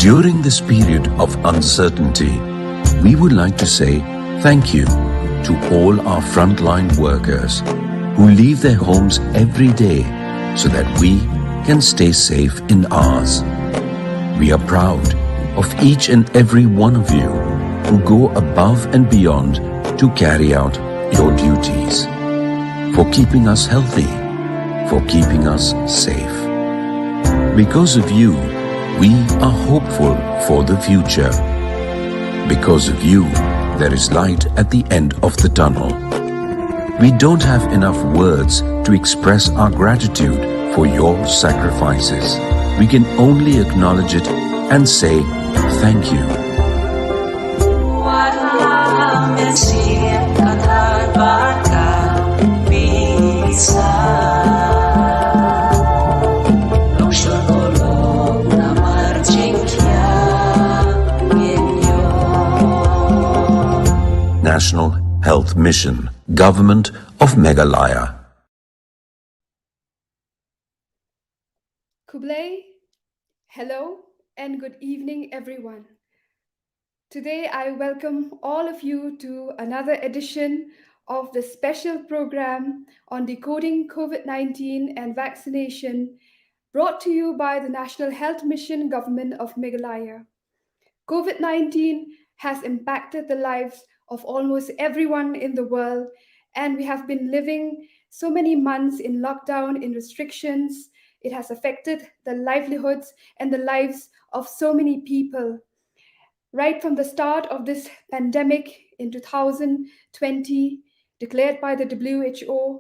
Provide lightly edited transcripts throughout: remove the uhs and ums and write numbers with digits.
During this period of uncertainty, we would like to say thank you to all our frontline workers who leave their homes every day so that we can stay safe in ours. We are proud of each and every one of you who go above and beyond to carry out your duties, for keeping us healthy, for keeping us safe. Because of you, we are hopeful for the future. Because of you, there is light at the end of the tunnel. We don't have enough words to express our gratitude for your sacrifices. We can only acknowledge it and say thank you. National Health Mission, Government of Meghalaya. Kublai, hello and good evening everyone. Today I welcome all of you to another edition of the special program on decoding COVID-19 and vaccination brought to you by the National Health Mission Government of Meghalaya. COVID-19 has impacted the lives of almost everyone in the world, and we have been living so many months in lockdown, in restrictions. It has affected the livelihoods and the lives of so many people. Right from the start of this pandemic in 2020, declared by the WHO,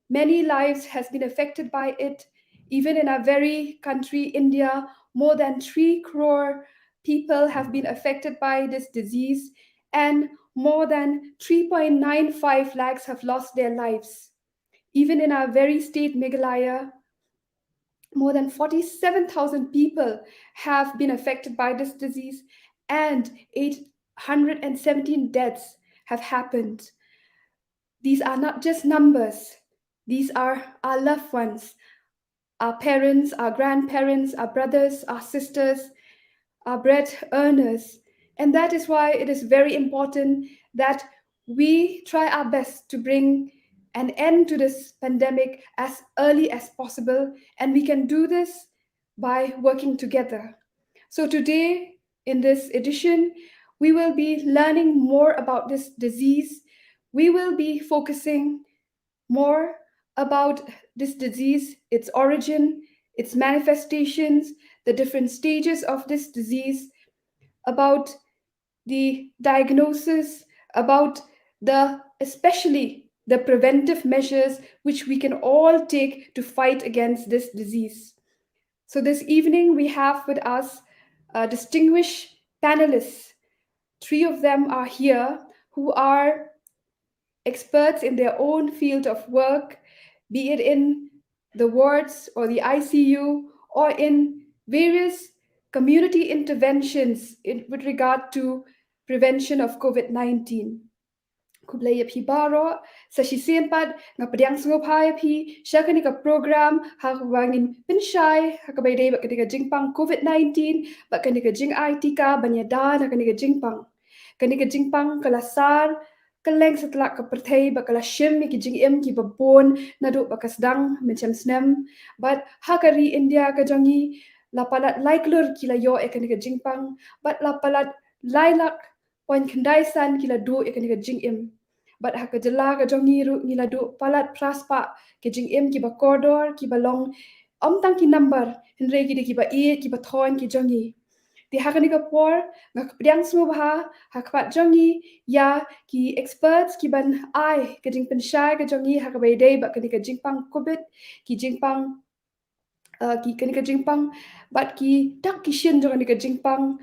many lives has been affected by it. Even in our very country, India, more than 3 crore people have been affected by this disease, and more than 3.95 lakhs have lost their lives. Even in our very state, Meghalaya, more than 47,000 people have been affected by this disease, and 817 deaths have happened. These are not just numbers. These are our loved ones, our parents, our grandparents, our brothers, our sisters, our bread earners. And that is why it is very important that we try our best to bring an end to this pandemic as early as possible. And we can do this by working together. So today, in this edition, we will be learning more about this disease. We will be focusing more about this disease, its origin, its manifestations, the different stages of this disease, about the diagnosis, about especially the preventive measures which we can all take to fight against this disease. So this evening we have with us distinguished panelists. 3 of them are here who are experts in their own field of work, be it in the wards or the ICU or in various community interventions with regard to prevention of COVID-19. Kublaya pi baro sa sisempat nga pediang sungopaya pi siya kanika program hakawangin pensyai hakabayday ba kanika jingpang COVID-19 ba kanika jing IT ka banyada na kanika jingpang kalasar kaleng setelah kepertai bakala shim ki jing em ki babon nadu bakasdang mencam snem but hakari India ka jangi lapalat laiklur kila yo ekanika jingpang but lapalat lailak poin kendaisan kila do ekanika jing em but hakajala ka jangi ru ngila do palat praspa ke jing em ki ba corridor ki balong tang ki number henre ki ba e ki ba thon ki jangi di hakanika por nga kapdiang smubha hakpat jangi ya ki experts ki ban ai ka jing pensyai ka jangi hakabai day ba kanika jingpang covid ki jingpang ki kanika jingpang bat ki tak ki shin jong kanika jingpang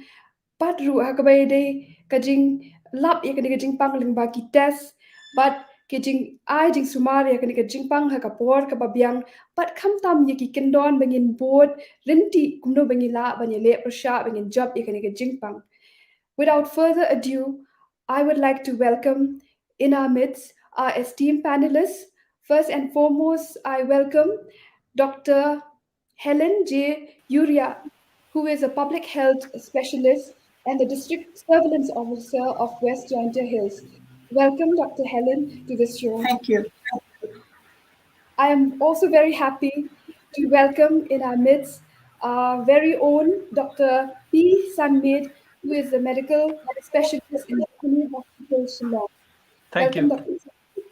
pat ru hakabai day ka jing lap ya kanika jingpang lingba ki test but ke jing ai jing sumar ya kanika jingpang hakapor ka babiang pat kham tam ya ki kendon bangin board rinti kumno bangila banyale prasha bangin job ya kanika jingpang. Without further ado, I would like to welcome in our midst our esteemed panelists. First and foremost, I welcome Dr. Helen J. Uria, who is a public health specialist and the district surveillance officer of West Jointer Hills. Welcome, Dr. Helen, to this show. Thank you. I am also very happy to welcome in our midst our very own Dr. P. Sanmid, who is a medical specialist in Bethany Hospital, Shillong. Thank Welcome, you. Dr.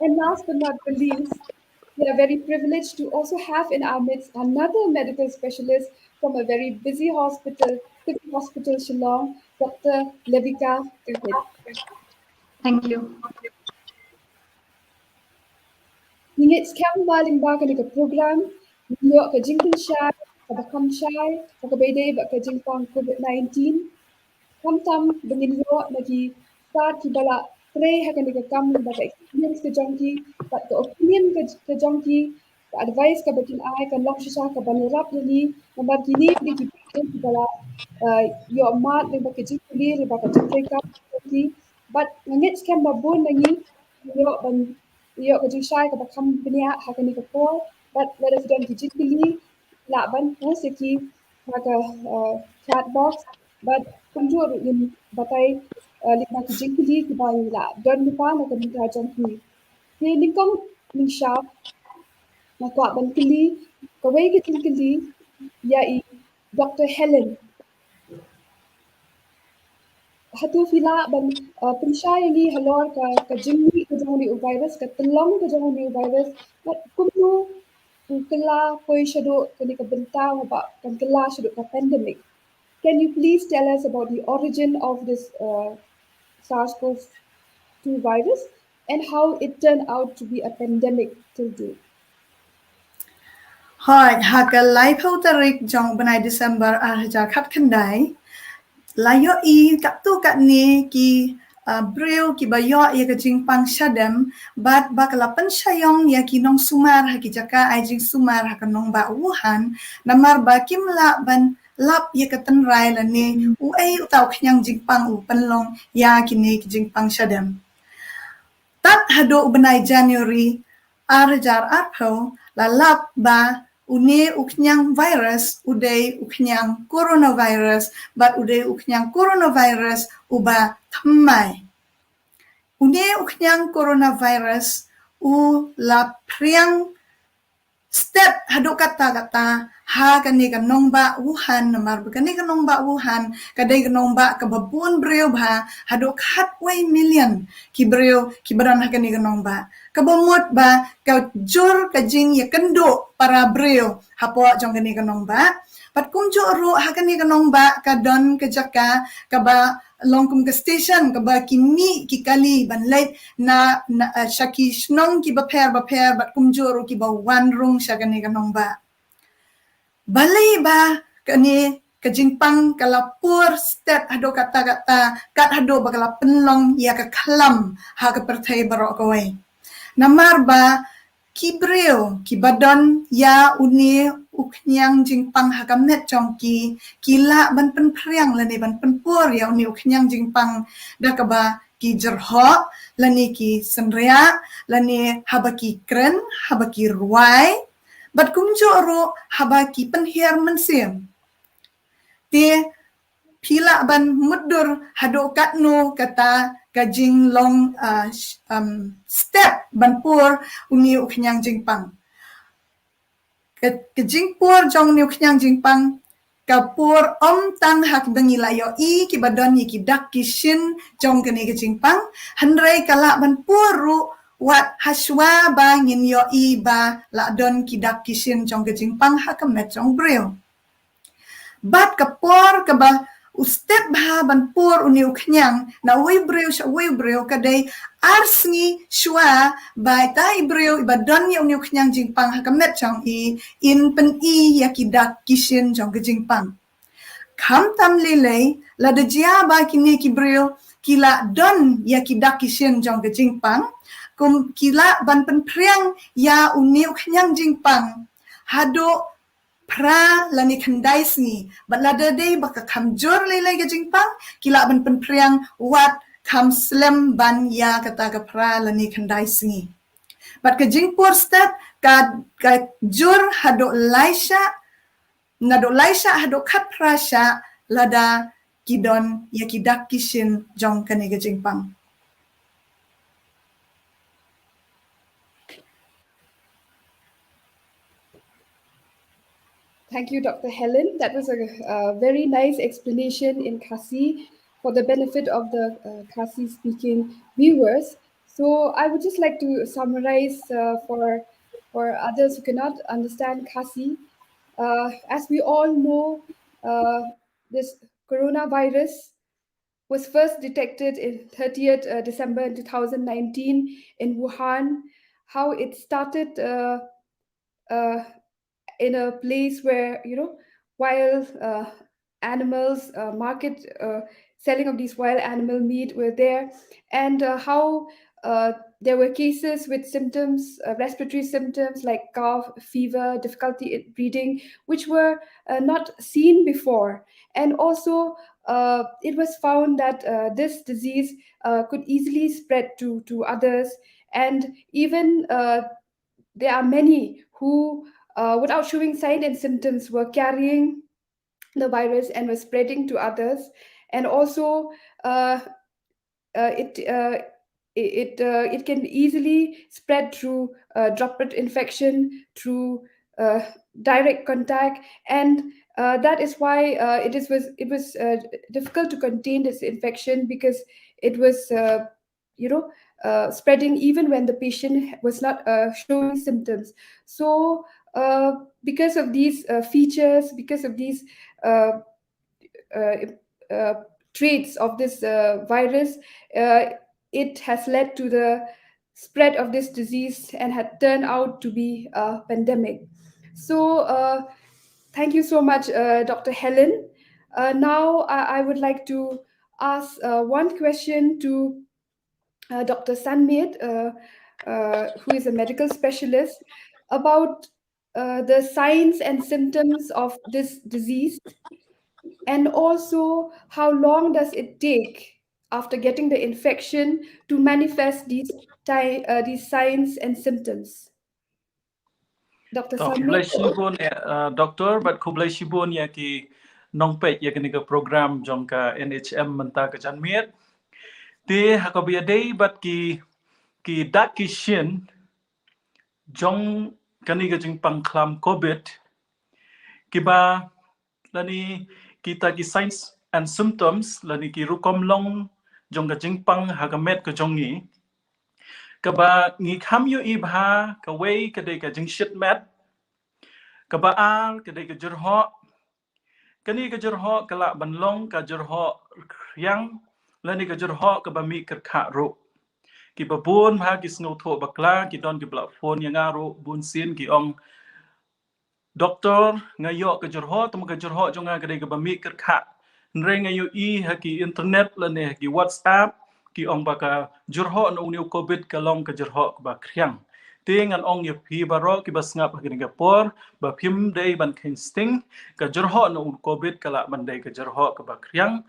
And last but not the least, we are very privileged to also have in our midst another medical specialist from a very busy hospital, City Hospital, Shillong, Dr. Levika Kahit. Thank you. Ningit sekarang maling baga ni ke program, ninyo ke jingpin syai, ke bakam syai, ke bedai bak ke jingpang COVID-19, kam dengan yo lagi start ki bala tray hakan ke kam bak experience ke jongki, bak ke opinion ke jongki, ke advice ke batin ai ke lam shisha ke banirap ni, nambar kini di ki bala yo mat ni bak ke jingpili, bak ke jingpili kam jongki, but ningit sekarang babun lagi yo ban yo ke jingshai ke bakam benia hakan ke por, but wala sudah ki jingpili, laban pun seki maka chat box but kunjur in batai lima kijing kili kibai la don lupa na kan ta jong ki ni lingkong ning sha na kwa ban kili kawai kijing kili ya i Dr. Helen hatu fila ban pinsha ni halor ka jingni ka jong ni virus ka telong ka jong ni virus but kumnu kala koi shado kani ka benta ba kan kala shado ka pandemic. Can you please tell us about the origin of this SARS-CoV-2 virus and how it turned out to be a pandemic till date? Hi, haka lai phau tarik jong benai Desember hajar khat khandai. Layo I kat tu kat ni ki breu ki bayo ya ke jingpang shadam bat bakalapan sayong ya ki nong sumar haki jaka ai jing sumar haka nong ba Wuhan namar ba kimla ban lap ya ke tenrai la ni u ai utau khyang jingpang u panlong ya ki ni ki jingpang shadam. Tat hado benai January arjar arpau lalap ba une uknyang virus uday uknyang coronavirus but uday uknyang coronavirus uba thammai une uknyang coronavirus u la priang step hadok kata ha kani kanong ba Wuhan namar kani kanong ba Wuhan kadai kanong ba kababun breu ba hadok hatway million ki breu ki baran ha kani kanong ba kabamot ba ka jur ka jing ya kendo para breu hapo jong kani kanong ba pat kum jo ro ha kani kanong ba ka don ka jaka ka ba longkum ke station ka ba kimi ki kali ban late na shaki snong ki ba pair bat kum jo ro ki ba one room shagani kanong ba balai ba kani kajingpang kalapur step hado kata kat hado bakala penlong ya ka kalam ha ka pertai barok kawai namar ba kibreo kibadon ya uni uknyang jingpang hakamet chongki kila ban pen priang lani ban pen pur ya uni uknyang jingpang dakaba ki jerho lani ki senria lani habaki kren habaki ruai bat kumjo ro habaki penhiar mensim te pila ban mudur hado katno kata kajing long step ban pur uni uknyang jingpang kajing pur jong ni uknyang jingpang kapur tang hak bengi layo I ki badon ni ki dak ki shin jong kani kajingpang handrai kala ban puru wat haswa ba ngin yo I ba la don ki dak ki shin jong kajingpang hakamet jong breu bat kapor ka ba ustep ba ban pur uni uknyang na we breu kadai arsni shwa ba tai breu ibadon ni uni uknyang jingpang hakamet chang I in pen I yakidak kishin jong jingpang kam tam lelei la de jia ba kini ki breu kila don yakidak kishin jong jingpang kum kila ban pen priang ya uni uknyang jingpang hado pra lani kandai sni but la de day baka kamjur lelai ke jingpang kila ban pen priang wat kam slam ban ya kata ka pra lani kandai sni but ke jingpur step ka jur hado laisha nado laisha hado khat prasha lada kidon ya kidak kishin jong kane ga jingpang. Thank you, Dr. Helen. That was a very nice explanation in Khasi for the benefit of the Khasi speaking viewers. So I would just like to summarize for others who cannot understand Khasi. As we all know, this coronavirus was first detected in 30th December 2019 in Wuhan. How it started uh, in a place where wild animals market selling of these wild animal meat were there, and how there were cases with symptoms, respiratory symptoms like cough, fever, difficulty in breathing, which were not seen before. And also it was found that this disease could easily spread to others, and even there are many who, without showing signs and symptoms, were carrying the virus and were spreading to others. And also, uh, uh, it uh, it can easily spread through droplet infection, through uh, direct contact, and that is why it was difficult to contain this infection, because it was spreading even when the patient was not showing symptoms. So because of these features, because of these uh, uh, uh, traits of this virus, uh, it has led to the spread of this disease and had turned out to be a pandemic. So, thank you so much, Dr. Helen. Now, I would like to ask one question to Dr. Sanmit, who is a medical specialist, about the signs and symptoms of this disease, and also how long does it take after getting the infection to manifest these signs and symptoms. Dr. Kublai Samit? Shibun, Doctor, but Kublai Shibun ya ki nongpet ya kini ke program jong ka NHM menta ke janmiet. Ti hakabia day but ki dak ki shin jong kani ke jing pangklam COVID ki ba lani kita ki signs and symptoms lani ki rukom long jong ka jing pang hakamet ke jongi ka ba ngi kham yu ibha ka wei ka de ka jing shit met ka ba al ka de ka jurho kani ka jurho kala banlong ka jurho yang lani ka jurho ka ba mi ka kha ro ki ba bun ha ki snow tho bakla ki don ki bla phone yang aro bun sin ki ong doktor ngayo ka jurho tum ka jurho jonga ka de ka ba mi ka kha nre ngayo I ha ki internet lani ki WhatsApp ki ong ba ka jurho no new covid ka long ka jurho ba kryang ting an ong ye phi baro ki bas ngap ki ga por ba phim dei ban khin sting ka jurho no covid kala ban dei ka jurho ka ba kryang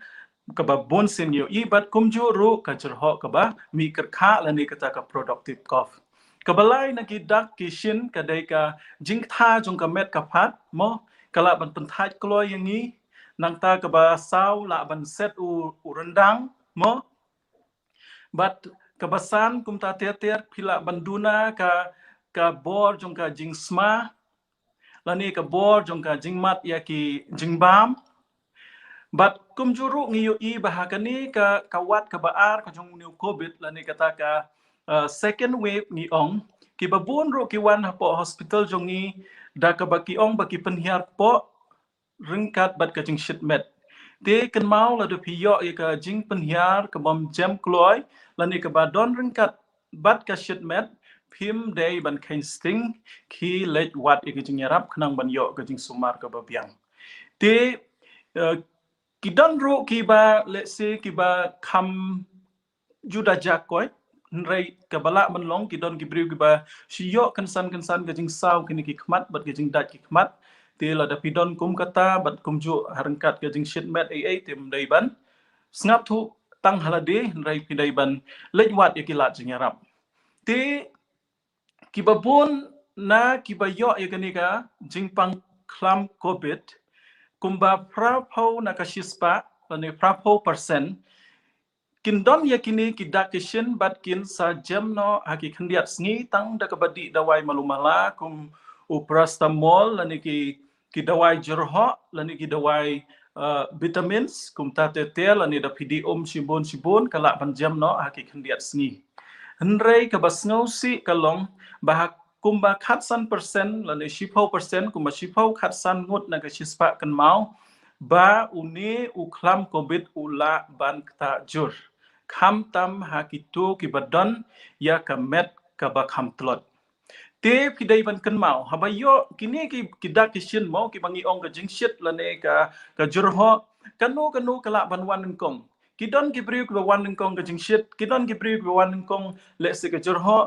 ka ba bon sin yo I bat kum ju ru ka jurho ka ba mi ka kha la ni ka ta ka productive cough ka balai na ki dak ki shin ka dei ka jing tha jong ka met ka phat mo kala ban pen thai kloi yang ni nang ta ka ba sau la ban set u rendang mo but kebasan kum ta ter pila banduna ka bor jong ka jing sma lani ka bor jong ka jing mat ya ki jing bam but kum juru ngiyo I bahakani ka kawat ka baar ka jong new covid lani kata ka second wave ni ong ki babun ro ki wan po hospital jongi da ka baki ong baki penhiar po ringkat bat ka jing shitmet te kan mau la do piyo ya ka jing penhiar ka bom jam kloy lani ka badon ringkat bat ka shitmet phim day ban kain sting ki let wat ya ka jing yarap khnang ban yo ka jing sumar ka babiang te ki don ro ki ba let's say ki ba kam juda jakoy nrai ka bala man long ki don ki briu ki ba shiyo kansan ka jing saw kini ki khmat bat ka jing dat ki khmat te la da pidon kum kata bat kum ju harangkat ka jing shit met ai tem dai ban snap thu tang halade nrai pidai ban lejwat yakilat jing yarap te ki babon na ki ba yo ya kani ka jing pang klam covid kumba prapo nakashispa lani prapo persen kindon yakini kidakishin bat kin sa jamno haki khandiat sngi tang dakabadi dawai malumala kum uprastamol lani ki dawai jerho lani ki dawai vitamins kum tate tel lani da pidi sibon kala ban jamno haki khandiat sngi Henry kabasngau si kalong bahak kumba khatsan persen lani shipau persen kumba shipau khatsan ngut naga shispa kan mau ba uni uklam covid ula ban kta jur kham tam hakitu kibadon ya kamet kabak ham tlot te pidai ban kan mau habayo kini ki dak kishin mau ki bangi ong ka jingshit lane ka jurho kanu kala ban wan kong kidon ki briu ka wan kong ka jingshit kidon ki briu ka wan kong le se ka jurho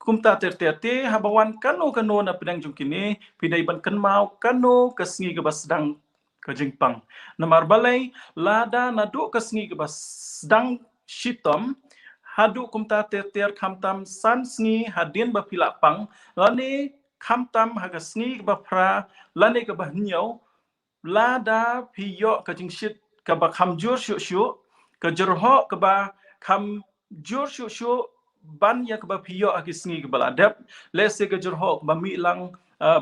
kumta te habawan kanu na pedang jung kini pidai ban kan mau kanu kasngi ka basdang ka jingpang namar balai lada nadu kasngi ka basdang shitom hadu kumta ter kamtam san sngi hadin ba pilapang lani kamtam haga sngi ba pra lani ka ba nyau lada piyo ka jingshit ka ba kamjur shu ka jerho ka ba kam jur shu ban ya ka ba piyo aki sngi ka baladap lese ka jerho ba mi lang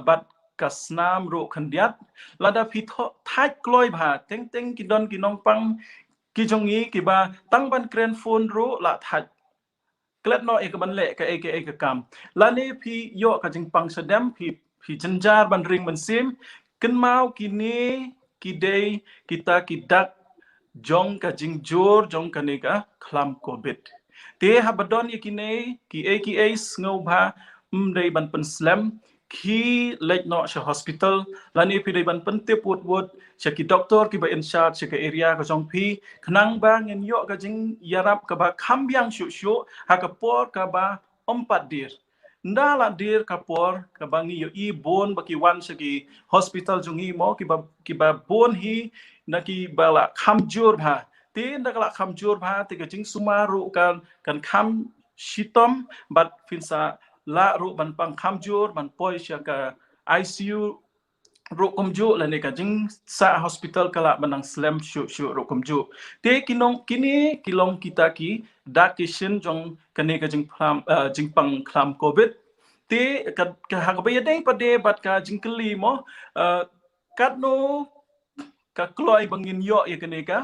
bat kasnam ro khandiat lada pitho thai kloi bha teng kidon kinong pang ki jongi ki ba tang ban kren phone ro la that klet no ek ban le ka ek kam lani phi yo ka jing pang sadam phi janjar ban ring ban sim ken mau kini kidei kita kidak jong ka jing jor jong ka ne ka khlam covid te habadon yakine ki ngau bha dei ban pen slam khi lek no sha hospital lani phi dei ban pen te put wot sha ki doctor ki ba in charge ka area ka jong phi khnang ba ngin yo ka jing yarap ka ba kham byang shu ha ka por ka ba ompat dir ndala dir ka por ka bangi yo I bon ba ki wan sha ki hospital jungi mo ki ba bon hi na ki bala khamjur bha tin da kala khamjur bha te ka jing sumaru kan kham shitom bat finsa la ru ban pang khamjur ban poi sha ka ICU ro komju la ne ka jing sa hospital kala banang slam shu ro komju te kini kilong kita ki dakishin jong kane ka jing jing pang khlam covid te ka ha ba ya dei pade bat ka jing kli mo kat no ka kloi bangin yo ya kane ka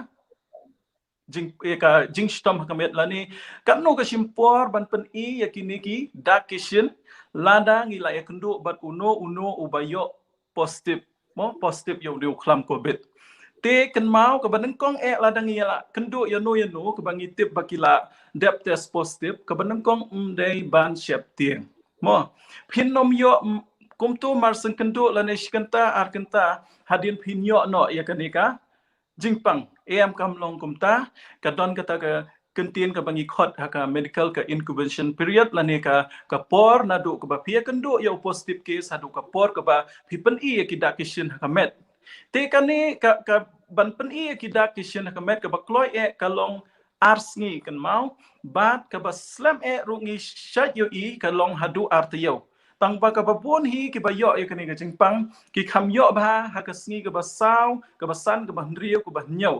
jing stom hakamet lani kanu ka simpor ban pen I yakini ki dakishin lada ngi la yakundu bat uno ubayo positif mo positif yo dio klam covid te kan mau ka baneng kong lada ngi la kendu yo no ka bangi tip bakila dep test positif ka baneng kong dei ban shep tieng mo pinnom yo kumtu marsen kendu lani shikanta arkanta hadin pinyo no yakanika jingpang kam long kumta kadon kata ka kentin ka bangi khot haka medical ka incubation period lani ka por nadu ka ba pia kendo ya positive case hadu ka por ka ba pipen I ki dakishin haka met te kani ka ban pen I ki dakishin haka met ka ba kloi kalong arsngi kan mau bat ka ba slam rungi shat yo I kalong hadu artiyo tang ba ka ba bon hi ki ba yo kani ka jingpang ki kham yo ba ha ka sngi ka ba sao ka ba san ka ba rio ka ba nyau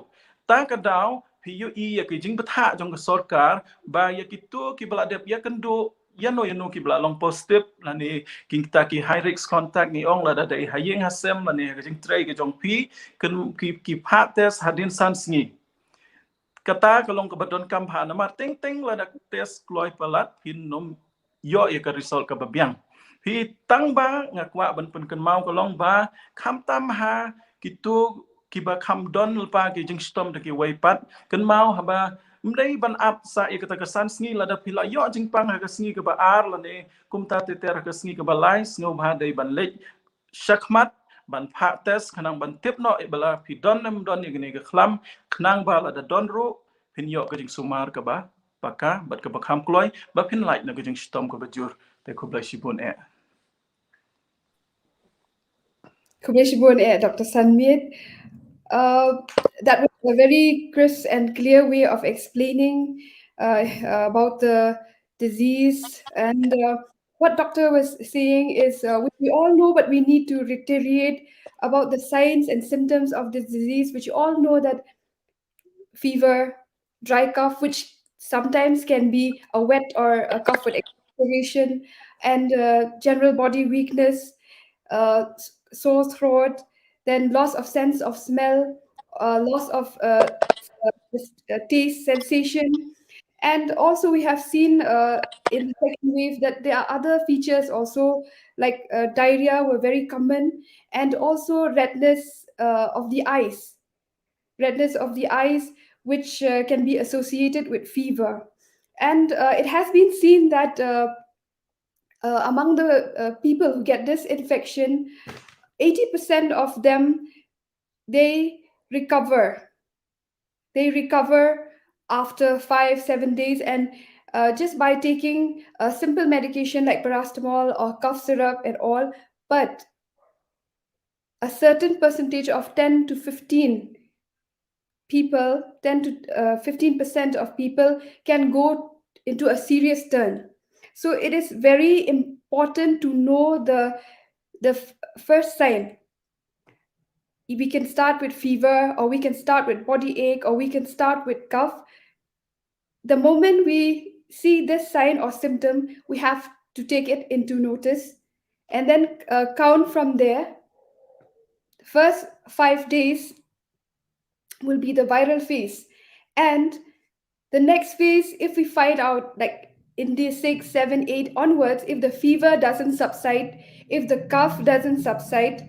ta ka daw phi yo I ki jing ba tha jong ka sarkar ba ya ki tu ki bala dep ya kendo yano ki bala long positive lani king ta ki high risk contact ni ong la da dai hayeng hasem lani ka jing trai ka jong phi kan ki pha test hadin san sngi kata kalong ka badon kam ha na mar teng la da test kloi palat pin nom yo ka result ka ba biang Hi tang ba ngakwa ban pen kan mau kalong ba kham tam ha kitu kiba kham don pa ki jing stom de ki wai pat kan mau ha ba mdei ban ap sa kata ka san sngi la da pila yo jing pang ha ka sngi ka ba ar la ne kum ta te ter ka sngi ka ba lai sngo ba dei ban lek shakmat ban pha test kanang ban tip no bala pi don nem don ni ka khlam khnang ba la da don ro pin yo ka jing sumar ka ba paka bat ka ba kham kloi ba pin lai na ka jing stom ka ba jur te khublai shibun Kumeshibun Dr. Sanmit. That was a very crisp and clear way of explaining about the disease and what doctor was saying is, which we all know, but we need to reiterate about the signs and symptoms of this disease, which you all know that fever, dry cough, which sometimes can be a wet or a cough with expiration, and general body weakness, sore throat, then loss of sense of smell, loss of taste sensation. And also we have seen in the second wave that there are other features also, like diarrhea were very common, and also redness of the eyes, which can be associated with fever. And it has been seen that among the people who get this infection, 80% of them, they recover. They recover after 5-7 days, and just by taking a simple medication like paracetamol or cough syrup and all. But a certain percentage of 10 to 15 people, 10 to 15% of people can go into a serious turn. So it is very important to know the first sign. We can start with fever, or we can start with body ache, or we can start with cough. The moment we see this sign or symptom, we have to take it into notice, and then count from there. First 5 days will be the viral phase, and the next phase, if we find out, like in day 6, 7, 8 onwards, if the fever doesn't subside, if the cough doesn't subside,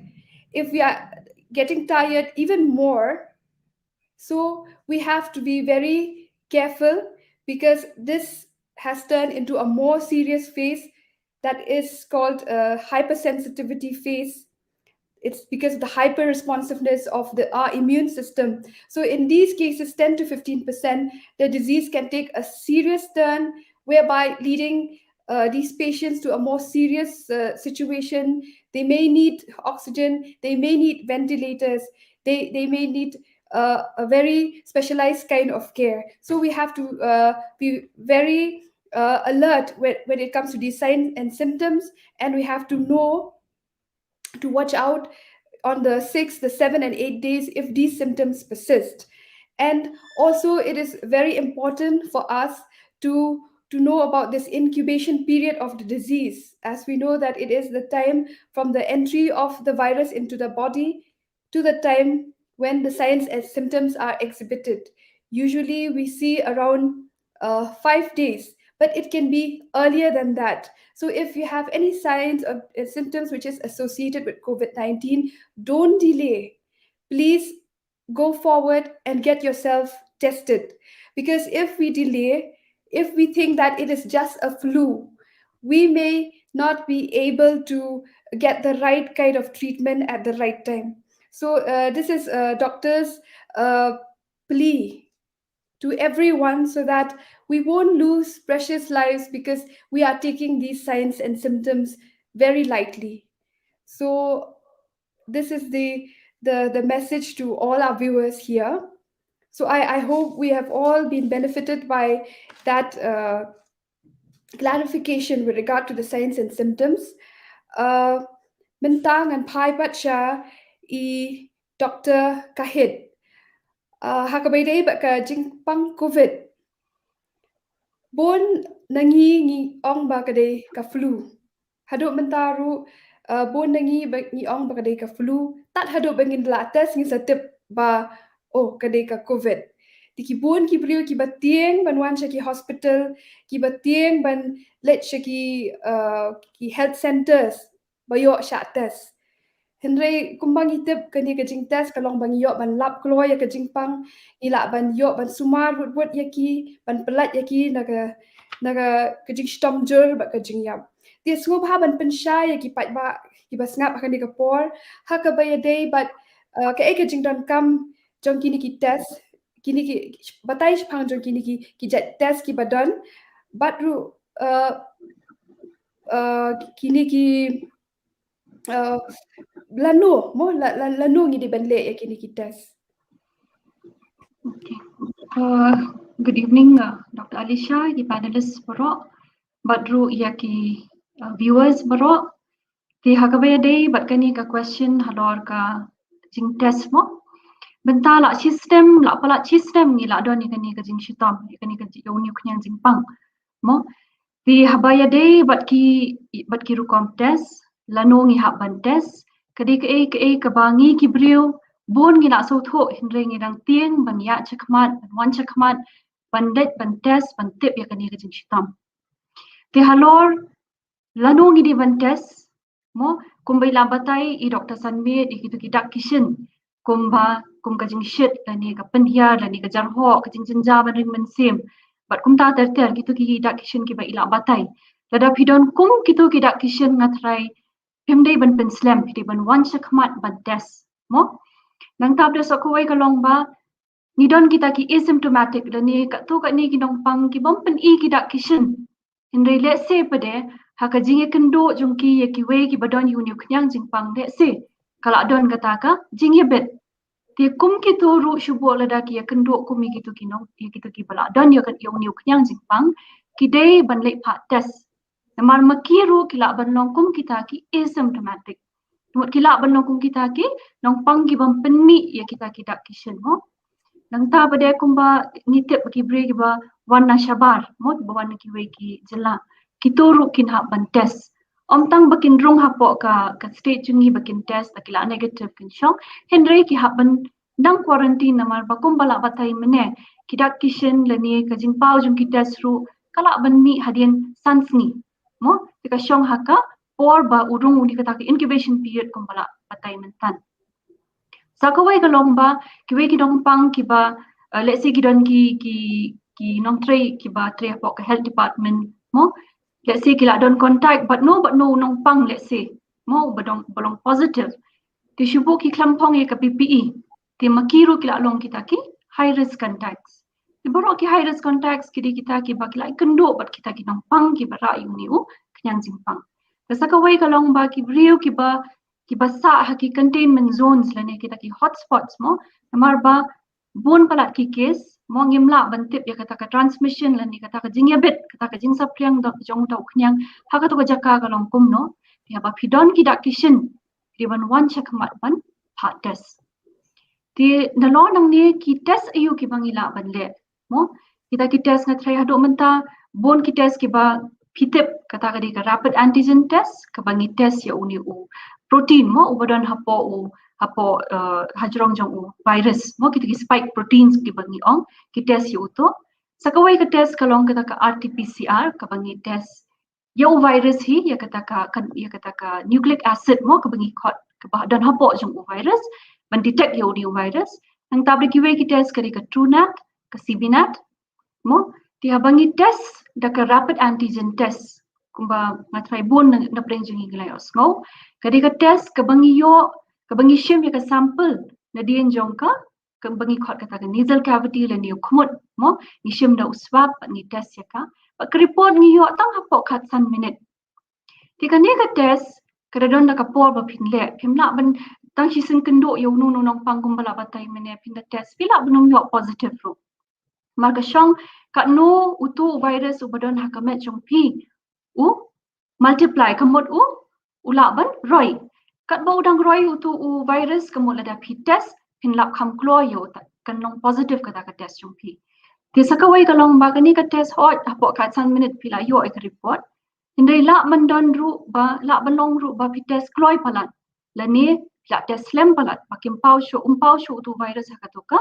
if we are getting tired even more, so we have to be very careful, because this has turned into a more serious phase that is called a hypersensitivity phase. It's because of the hyper responsiveness of our immune system. So in these cases, 10 to 15%, the disease can take a serious turn, whereby leading these patients to a more serious situation. They may need oxygen, they may need ventilators, they may need a very specialized kind of care. So we have to be very alert when it comes to these signs and symptoms, and we have to know to watch out on the 6, the 7, and 8 days if these symptoms persist. And also, it is very important for us to know about this incubation period of the disease, as we know that it is the time from the entry of the virus into the body to the time when the signs and symptoms are exhibited. Usually, we see around 5 days, but it can be earlier than that. So if you have any signs or symptoms which is associated with COVID-19, don't delay. Please go forward and get yourself tested. Because if we delay, if we think that it is just a flu, we may not be able to get the right kind of treatment at the right time. So this is doctor's plea to everyone, so that we won't lose precious lives because we are taking these signs and symptoms very lightly. So this is the message to all our viewers here. So I hope we have all been benefited by that clarification with regard to the signs and symptoms. Bentang and Pai Bacha I Dr. Kahid. Hakabay baka jingpang COVID. Bon nangi ong ba kadai ka flu. Haduk mentaru bon nangi ong ba kadai ka flu. Tat haduk bangin latas ngi satip ba kadai ka COVID. Tiki bon ki beliau ki batieng ban wan ki hospital, ki batieng ban let ki health centers bayo syak tes. Henry kumbang itip kani kajing tes kalong bang yok ban lap keluar ya kajing pang ila ban yok ban sumar buat yaki ban pelat yaki naga kajing stom jur ba kajing yap. Dia sungguh ha ban pensai yaki pat ba ki bas ngap akan digapor ha ka baya day but ka kajing don kam jong kini ki tes kini ki batai pang jong kini ki jet tes ki badan but ru kini ki lanu ngi di banle ya kini kita. Okay. Good evening, Dr. Alisha, the panelists for Badru Yaki viewers baro ti hakabe day bat kani ka question halor ka jing test mo benta la system la pala system ni la don ni kani ka jing shitam ni kani ka yoni knyang jing pang mo ti habaya day bat ki rukom test lano ngi hab ban test kadi ke e ka bangi ki brio bon ngi la so tho hindre ngi dang tieng ban ya chakmat ban wan chakmat ban det ban test ban tip ya kani ka jing shitam ti halor lano ngi di ban test mo kumbai lambatai I Dr. Sanmit I kitu kidak kishin kum ka jing shit lani ka penhia lani ka jarho ka jing jinja ban ring mensim bat kum ta ter kitu kidak kishin ki ba ila batai lada pidon kum kitu kidak kishin ngatrai pemdei ban penslam kidi ban wan shakmat ban test mo nang tab de sokoi ka long ba ni don kita ki asymptomatic lani ka tu ka ni ki dong pang ki bom pen I kidak kishin Hindai let's say pada haka jinge kendo jungki ye ki we ki badon yuni knyang jing pang let's say kalau don kata ka jinge bet ti kum ki tu ru shubo lada ki ye kendo kum ki tu ki no ye ki tu ki bala don ye kan yuni knyang jing pang ki dei ban le pha test namar makiru ki la ban long kum kita ki asymptomatic Mut kila ban long kum kita ki nong pang ki bam penni ye kita ki dak kishen mo nang ta pada kumba nitip ki bre ki ba warna shabar mo ba warna ki we ki jela kituru kin ha ban test om tang bakin rung ha po ka state chungi bakin test takila negative kin shong henry ki ha ban dang quarantine namar ba kumba la batai mene kidak kishen lani ka jing pau jung ki test ru kala ban mi hadien sansni mo tika shong ha ka or ba urung uni ka incubation period kumba la batai mentan Sakawai ka lomba kiwe ki dong pang ki ba let's say ki don ki nong tray ki ba tray apa ka health department mo let's say ki la don contact but no nong pang let's say mo balong positive ti shubo ki klampong ye ka PPE ti makiru ki la long kita ki high risk contacts ti baro ki high risk contacts ki di kita ki ba ki la kendo bat kita ki nong pang ki ba ra yu ni u knyang jing pang sakawai ka long ba ki brio ki ba sa haki containment zones lane kita ki hotspots mo namar ba bon palat ki case mo ngimla bantip ya kata ka transmission lane kata ka jingyabet kata ka jingsa priang dok jong tau knyang haka to ka jaka ka long kum no ya ba pidon ki dak kishin di ban wan chakmat ban pha test ti nalo nang ni ki test ayu ki bangila ban le mo kita ki test ngatrai hado menta bon ki test ki ba pitip kata ka di ka rapid antigen test ka bangi test ya uni u protein mo ubadon hapo hajrong jong u virus mo kita ki spike proteins ki bangi ong ki test yu to sakawai ka test kalong kata ka RT-PCR ka bangi test yo virus hi ya kata ka nucleic acid mo ka bangi khot ka badon hapo jong u virus ban detect yo di virus nang tabri ki we ki test ka TrueNAT ka CBNAT mo ti habangi test da ka rapid antigen test kumba ngatrai bon na preng jingi glayos ngo kadi ka test ka bangi shim ya ka sample na dien jongka ka bangi khot kata ka nasal cavity la ni khumut mo ni shim da swab ni test ya ka ba ka report ni yo tang hapo khat san minute ti ka ni ka test ka don da ka por ba phinle phimla ban tang shi sin kendo yo nu nong pang kumbala batai mene phin da test pila bunong yo positive ro marka shong ka no utu virus ubadon hakamet jong pi u multiply kamot u ulaban roi kat bau dang roi utu u virus kamot lada pi test pin lap kham klo yo kan long positive kata ka test jong pi ti sakawai ka long ba kani ka test hot apo ka san minute pila yo ek report indai la man don ru ba la balong ru ba pi test kloi palat la ni la test lem palat pakim pau shu tu virus hakatoka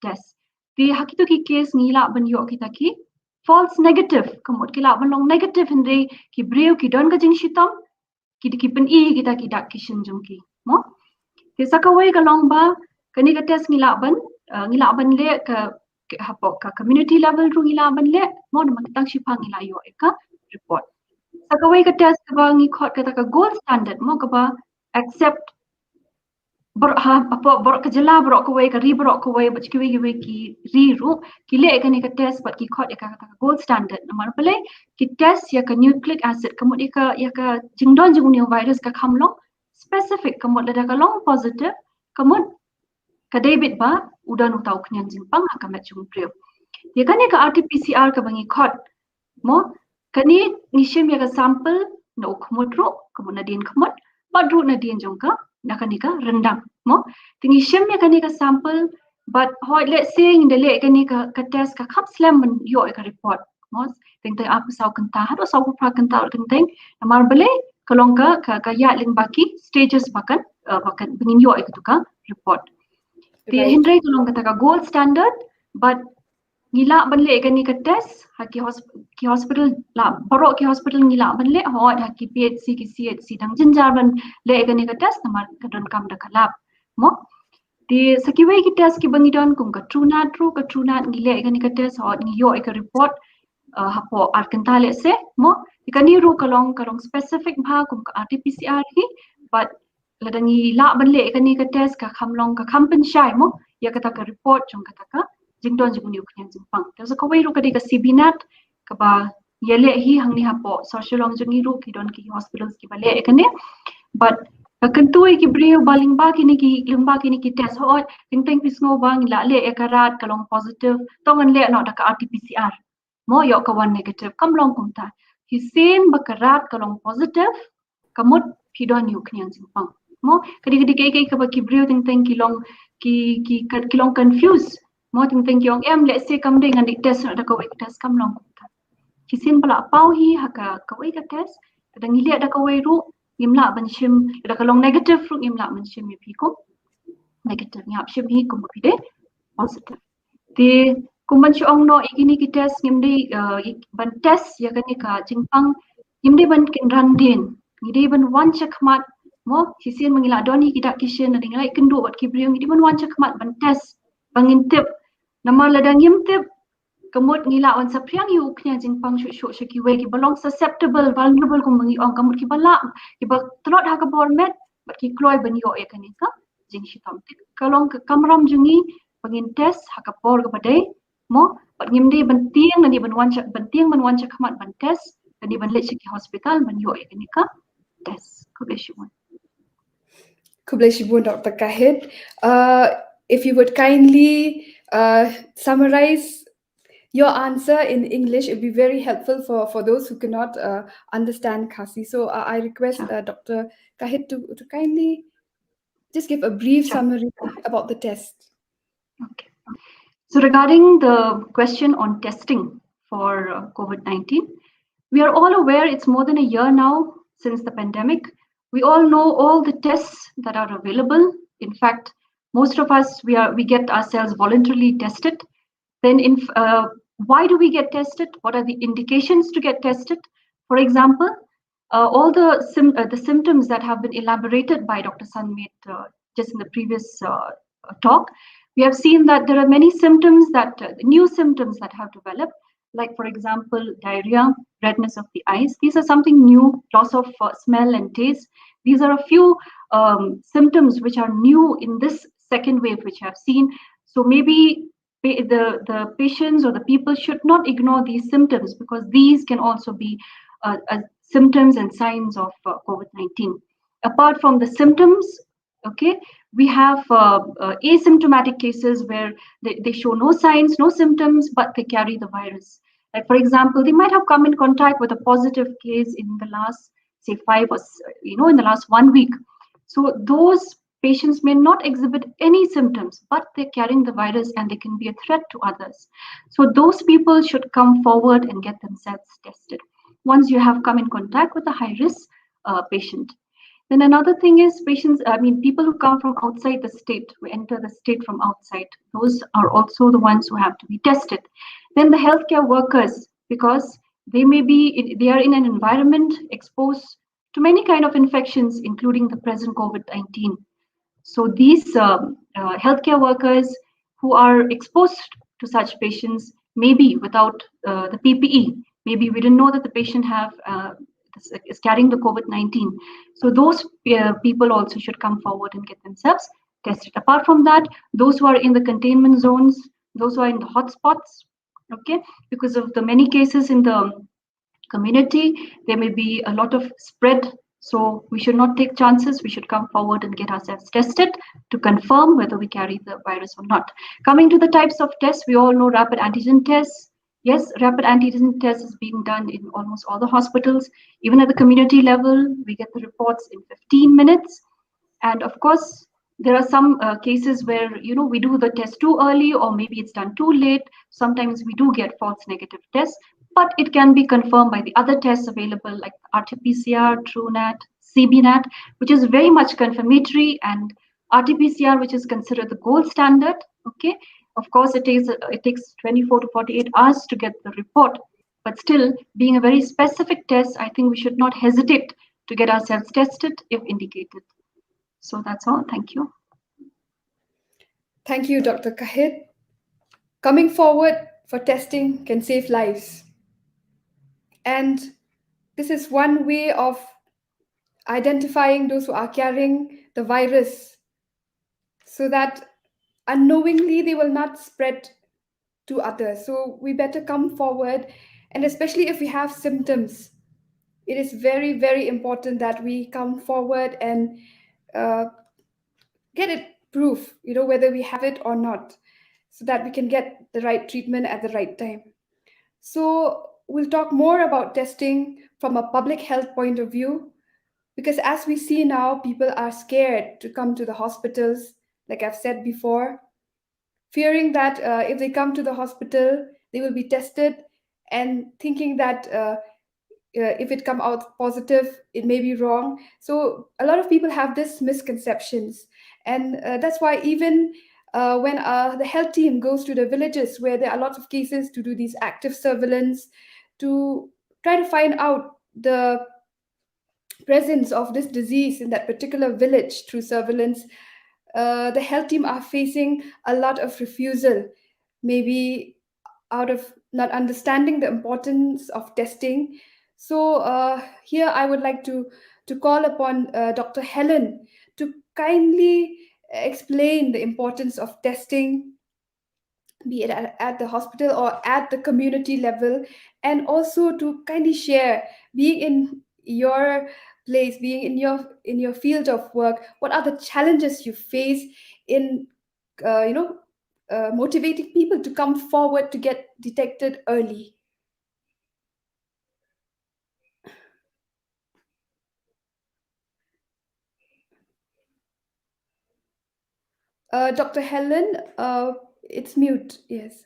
test ti hakito ki case ngila ban yo kita ki false negative kamot kila ban long negative hindai ki breu ki don ka jing shitam ki pen I kita ki dak kishin jong ki mo ti sakawai ka long ba kani ka test ngila ban le ka hapo ka community level ru ngila ban le mo na matang shipa ngila yo ka report sakawai ka test ka ba ngi khot kata ka gold standard mo ka ba accept bor ka jela bor ko we ka ri bor ko we but ki we ki ri ru ki le ka ni ka test but ki khot ka gold standard namar pale ki test ya ka nucleic acid kamut ya ka jingdon jing new virus ka khamlong specific kamut la ka long positive kamut ka david ba udan utau knyang jing pang ka ma chung preu ya ka ni ka RT-PCR ka bangi khot mo kani nishim ya ka sample na ukhmut ro kamu na din khmut but ru na din jongka nakanika rendang mo tingi shem ya kanika sample but let's say in the le kanika ka test ka khap slam man yo ka report mo ting ting apa sau kenta hado sau pra kenta ting ting amar bele kalong ka ya ling baki stages bakan bakan bengin yo itu ka report ti Right. hindrai kalong kata ka gold standard but ngila banle kani ka test ki hospital la borok ki hospital ngila banle hot ki PHC ki CHC dang jinjar ban le kani ka test namar kadon kam da kalap mo di sakiwe ki test ki bangidon kum ka true nat ngile kani ka test hot ngi yo ka report hapo arkenta le se mo ikani ru kalong specific bha kum ka RT-PCR hi but ladangi la banle kani ka test ka khamlong ka khampen shai mo ya kata ka report jong kata ka jingdon jing niu kyan jing pang so kawai ru kadi ka CBNAT ka ba yele hi hangni hapo socialong jungi ru ki don ki hospitals ki bale ekane but kantui ki brio baling ba ki ni ki test ho ting ting pisngo bang la le ekarat kalong positive tongan le no da ka RT-PCR mo yo ka one negative kamlong kumta hi same bakarat kalong positive kamut hi don niu kyan jing pang mo kadi kai ka ba ki brio ting ting ki long confuse mo ting ting yong em let's say kam ding andi test ada ka wait test kam long ta kisin pala pau hi haka ka wait ka test ada ngili ada ka wait ru imla ban shim ada ka long negative ru imla ban shim pi ko negative ni shim hi ko pi de positive ti kumban shi ong no igini ki test ngimdi ban test ya kan ka jingpang ngimdi ban kin ran din ngidi ban one check mat mo kisin mengila doni kita kishin ada ngai kendu wat kibriung ngidi ban one check mat ban test bangintip nama ladang yimtip kamut ngila on sa priang yu knya jingpang shu ki we ki belong susceptible vulnerable kum mangi ong kamut ki bala ki ba trot ha ka bormet bat ki kloi ban yo e kanika jing shitam tik kalong ka kamram jungi bangin test ha ka por ka badai mo bat ngimdi ban tiang nani ban wan chak kamat ban test nani ban le ki hospital ban yo e kanika test ko be shi Kublai Shibun, Dr. Kahit. If you would kindly summarize your answer in English, it would be very helpful for those who cannot understand Khasi. So I request Dr. Kahit to kindly just give a brief summary about the test. Okay. So regarding the question on testing for COVID-19, we are all aware it's more than a year now since the pandemic. We all know all the tests that are available. In fact, most of us, we get ourselves voluntarily tested. Then why do we get tested? What are the indications to get tested? For example, all the symptoms that have been elaborated by Dr. Sanmeet just in the previous talk, we have seen that there are many symptoms new symptoms that have developed, like for example, diarrhea, redness of the eyes. These are something new, loss of smell and taste. These are a few symptoms which are new in this second wave, which I've seen. So maybe the patients or the people should not ignore these symptoms, because these can also be symptoms and signs of COVID-19. Apart from the symptoms, okay, we have asymptomatic cases where they show no signs, no symptoms, but they carry the virus. Like for example, they might have come in contact with a positive case in the last, say, in the last 1 week. So those patients may not exhibit any symptoms, but they're carrying the virus and they can be a threat to others. So those people should come forward and get themselves tested once you have come in contact with a high-risk patient. Then another thing is people who come from outside the state, who enter the state from outside, those are also the ones who have to be tested. Then the healthcare workers, because they are in an environment exposed to many kind of infections, including the present COVID-19. So these healthcare workers who are exposed to such patients, maybe without the PPE, maybe we didn't know that the patient is carrying the COVID-19. So those people also should come forward and get themselves tested. Apart from that, those who are in the containment zones, those who are in the hotspots, okay, because of the many cases in the community, there may be a lot of spread. So we should not take chances. We should come forward and get ourselves tested to confirm whether we carry the virus or not. Coming to the types of tests, we all know rapid antigen tests, Yes, rapid antigen test is being done in almost all the hospitals. Even at the community level, we get the reports in 15 minutes. And of course, there are some cases where, we do the test too early or maybe it's done too late. Sometimes we do get false negative tests, but it can be confirmed by the other tests available like RT-PCR, TrueNat, CBNat, which is very much confirmatory, and RT-PCR, which is considered the gold standard. Okay, of course, it takes 24 to 48 hours to get the report, but still, being a very specific test, I think we should not hesitate to get ourselves tested if indicated. So that's all. Thank you. Thank you, Dr. Kahit. Coming forward for testing can save lives. And this is one way of identifying those who are carrying the virus so that unknowingly they will not spread to others. So we better come forward, and especially if we have symptoms, it is very, very important that we come forward and uh, get it proof, whether we have it or not, so that we can get the right treatment at the right time. So we'll talk more about testing from a public health point of view, because as we see now, people are scared to come to the hospitals, like I've said before, fearing that if they come to the hospital, they will be tested, and thinking that if it come out positive, it may be wrong. So a lot of people have this misconceptions, and that's why even when the health team goes to the villages where there are lots of cases, to do these active surveillance, to try to find out the presence of this disease in that particular village through surveillance, the health team are facing a lot of refusal, maybe out of not understanding the importance of testing. So here I would like to call upon Dr. Helen to kindly explain the importance of testing, be it at the hospital or at the community level, and also to kindly share, being in your place, being in your field of work, what are the challenges you face in uh, you know motivating people to come forward to get detected early. Dr. Helen, it's mute. Yes.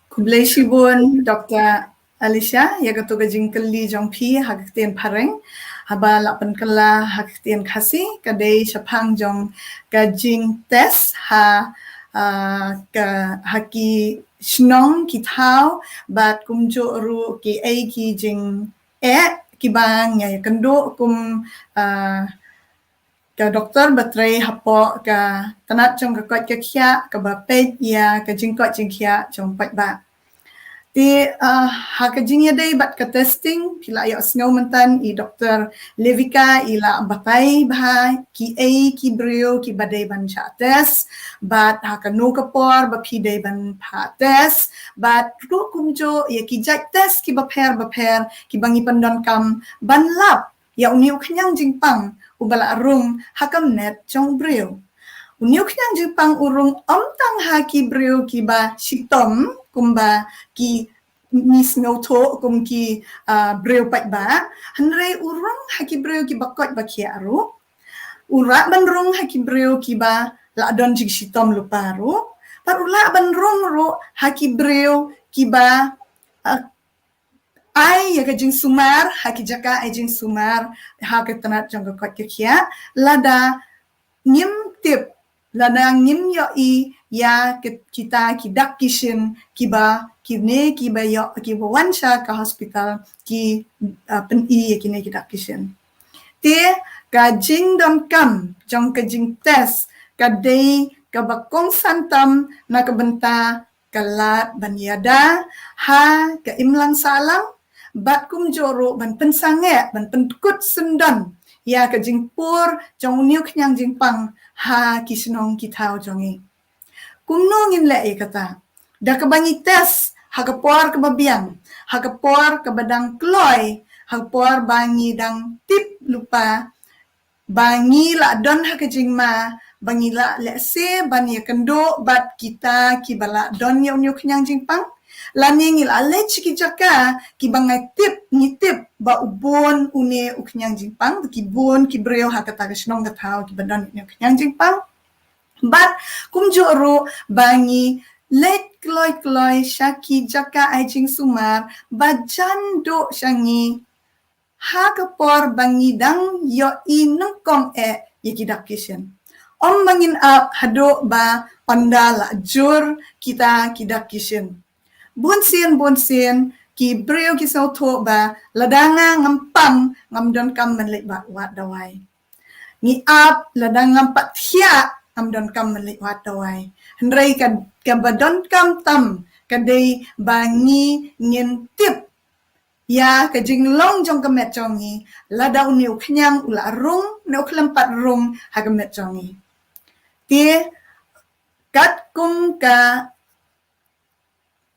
Kublai Shibun, Dr. Alicia, ya gato gajing keli jong pi hagtien pareng, haba lapan kala hagtien kasi, kadai syapang jong gajing tes ka haki snong ki tau, bat kumjo ru ki ai ki jing ki bang ya kendo kum ka doktor batrai hapo ka tanat jong ka kot ka khia ka ba pet ya ka jingkot jingkhia jong pat ba. Di hakajing ya day bat ka testing pila ya snow mentan I Dr. Levika ila batai bah ki ai ki brio ki badai ban cha test bat hakanu kapor ba pi day ban pa test bat ru kumjo ya ki jak test ki baper ki bangi pandon kam ban lap ya uniu knyang jingpang ubala arung hakam net jong brio. Uniu knyang jingpang urung tang ha ki brio ki ba sitom kumba ki mis ngauto kum ki brio pat ba hanrei urung ha ki brio ki bakot ba ki aru ura ban rung ha ki brio ki ba la don jig sitom lupa ru par ula ban rung ru ha ki brio ki ba ai ya ka jing sumar ha ki jaka ai jing sumar ha ka tanat jong ka kot kia lada nim tip ladang nim yo ya kita kidak kishin kiba kine kiba yo kiba wansha ka hospital ki pen ya kine kidak kishin te ka jing dom kam jong ka jing test ka dei ka bakong santam na ka benta kalat banyada ha ka imlang salang bat kum joro ban pensange ban penkut sendan ya ka jingpur jong niu knyang jingpang ha kisnong kitau jongi kumnongin le kata da ka bangi tes ha ka por ka babiang ha ka por ka badang kloy ha por bangi dang tip lupa bangi la don ha ka jingma bangila let's say bani kendo bat kita ki bala don ya unyu kenyang jingpang lani ngila lech ki jaka ki bangai tip ni tip ba ubon une uknyang jingpang ki bon ki breo hakata ka shnong ka thau ki badon unyu kenyang jingpang bat kumjoro bangi let kloi syaki jaka ajing sumar bajan do syangi ha kapor bangi dang yo I nengkong yaki dakisyen om bangin up hado ba pandala jur kita kidakisyen bonsen ki breo ki sauto ba ladanga ngampang ngamdon kam menlik ba wat dawai ni up ladang ngampat thia amdon kam menlik wat dawai hendrai ka badon kam tam kadai bangi ngin tip ya ka jinglong jong ka met jongi lada uniu knyang ula rung no klempat rung ha ka met jongi tie kat kum ka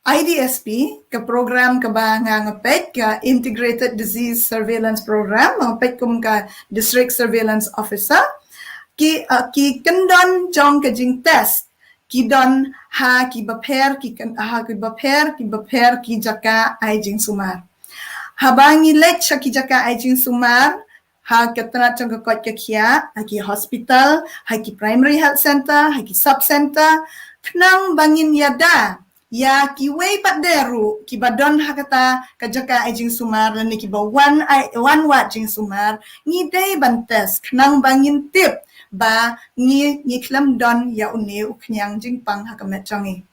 IDSP ke program ke ngapet ke Integrated Disease Surveillance Program ngapet kum ka District Surveillance Officer ki kendon jong ke jing test ki don ha ki baper ki jaka ai jing sumar habangi let ki jaka ai jing sumar ha ketrat jong ke kot ke kia ki hospital ha ki primary health center ha ki sub center kenang bangin yada ya ki wei pat deru ki badon hakata kajaka ajing sumar lan ki ba one wat jing sumar ni dei bantes kenang bangin tip ba ni klam don ya une uknyang jing pang hakamet changi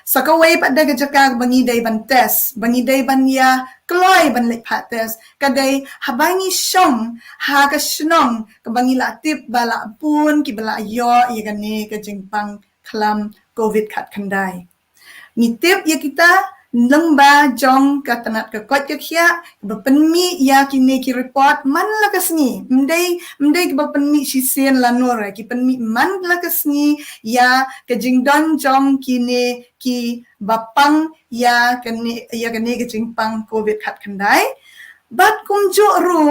sakawai pat da kajaka bangi dei bantes bangi dei ban ya kloi ban lek pates kadai habangi shong ha ka shnong ka bangi la tip bala pun ki bala yo ya gane ka jing pang klam covid khat khandai nitip ya kita lengba jong ka tanat ka kot ka khia bapenmi ya kini ki report man la kasni mdei ki bapenmi sisen lanora ki penmi man la kasni ya ka jingdon jong kini ki bapang ya kani ka jingpang covid khat khandai bat kumjo ru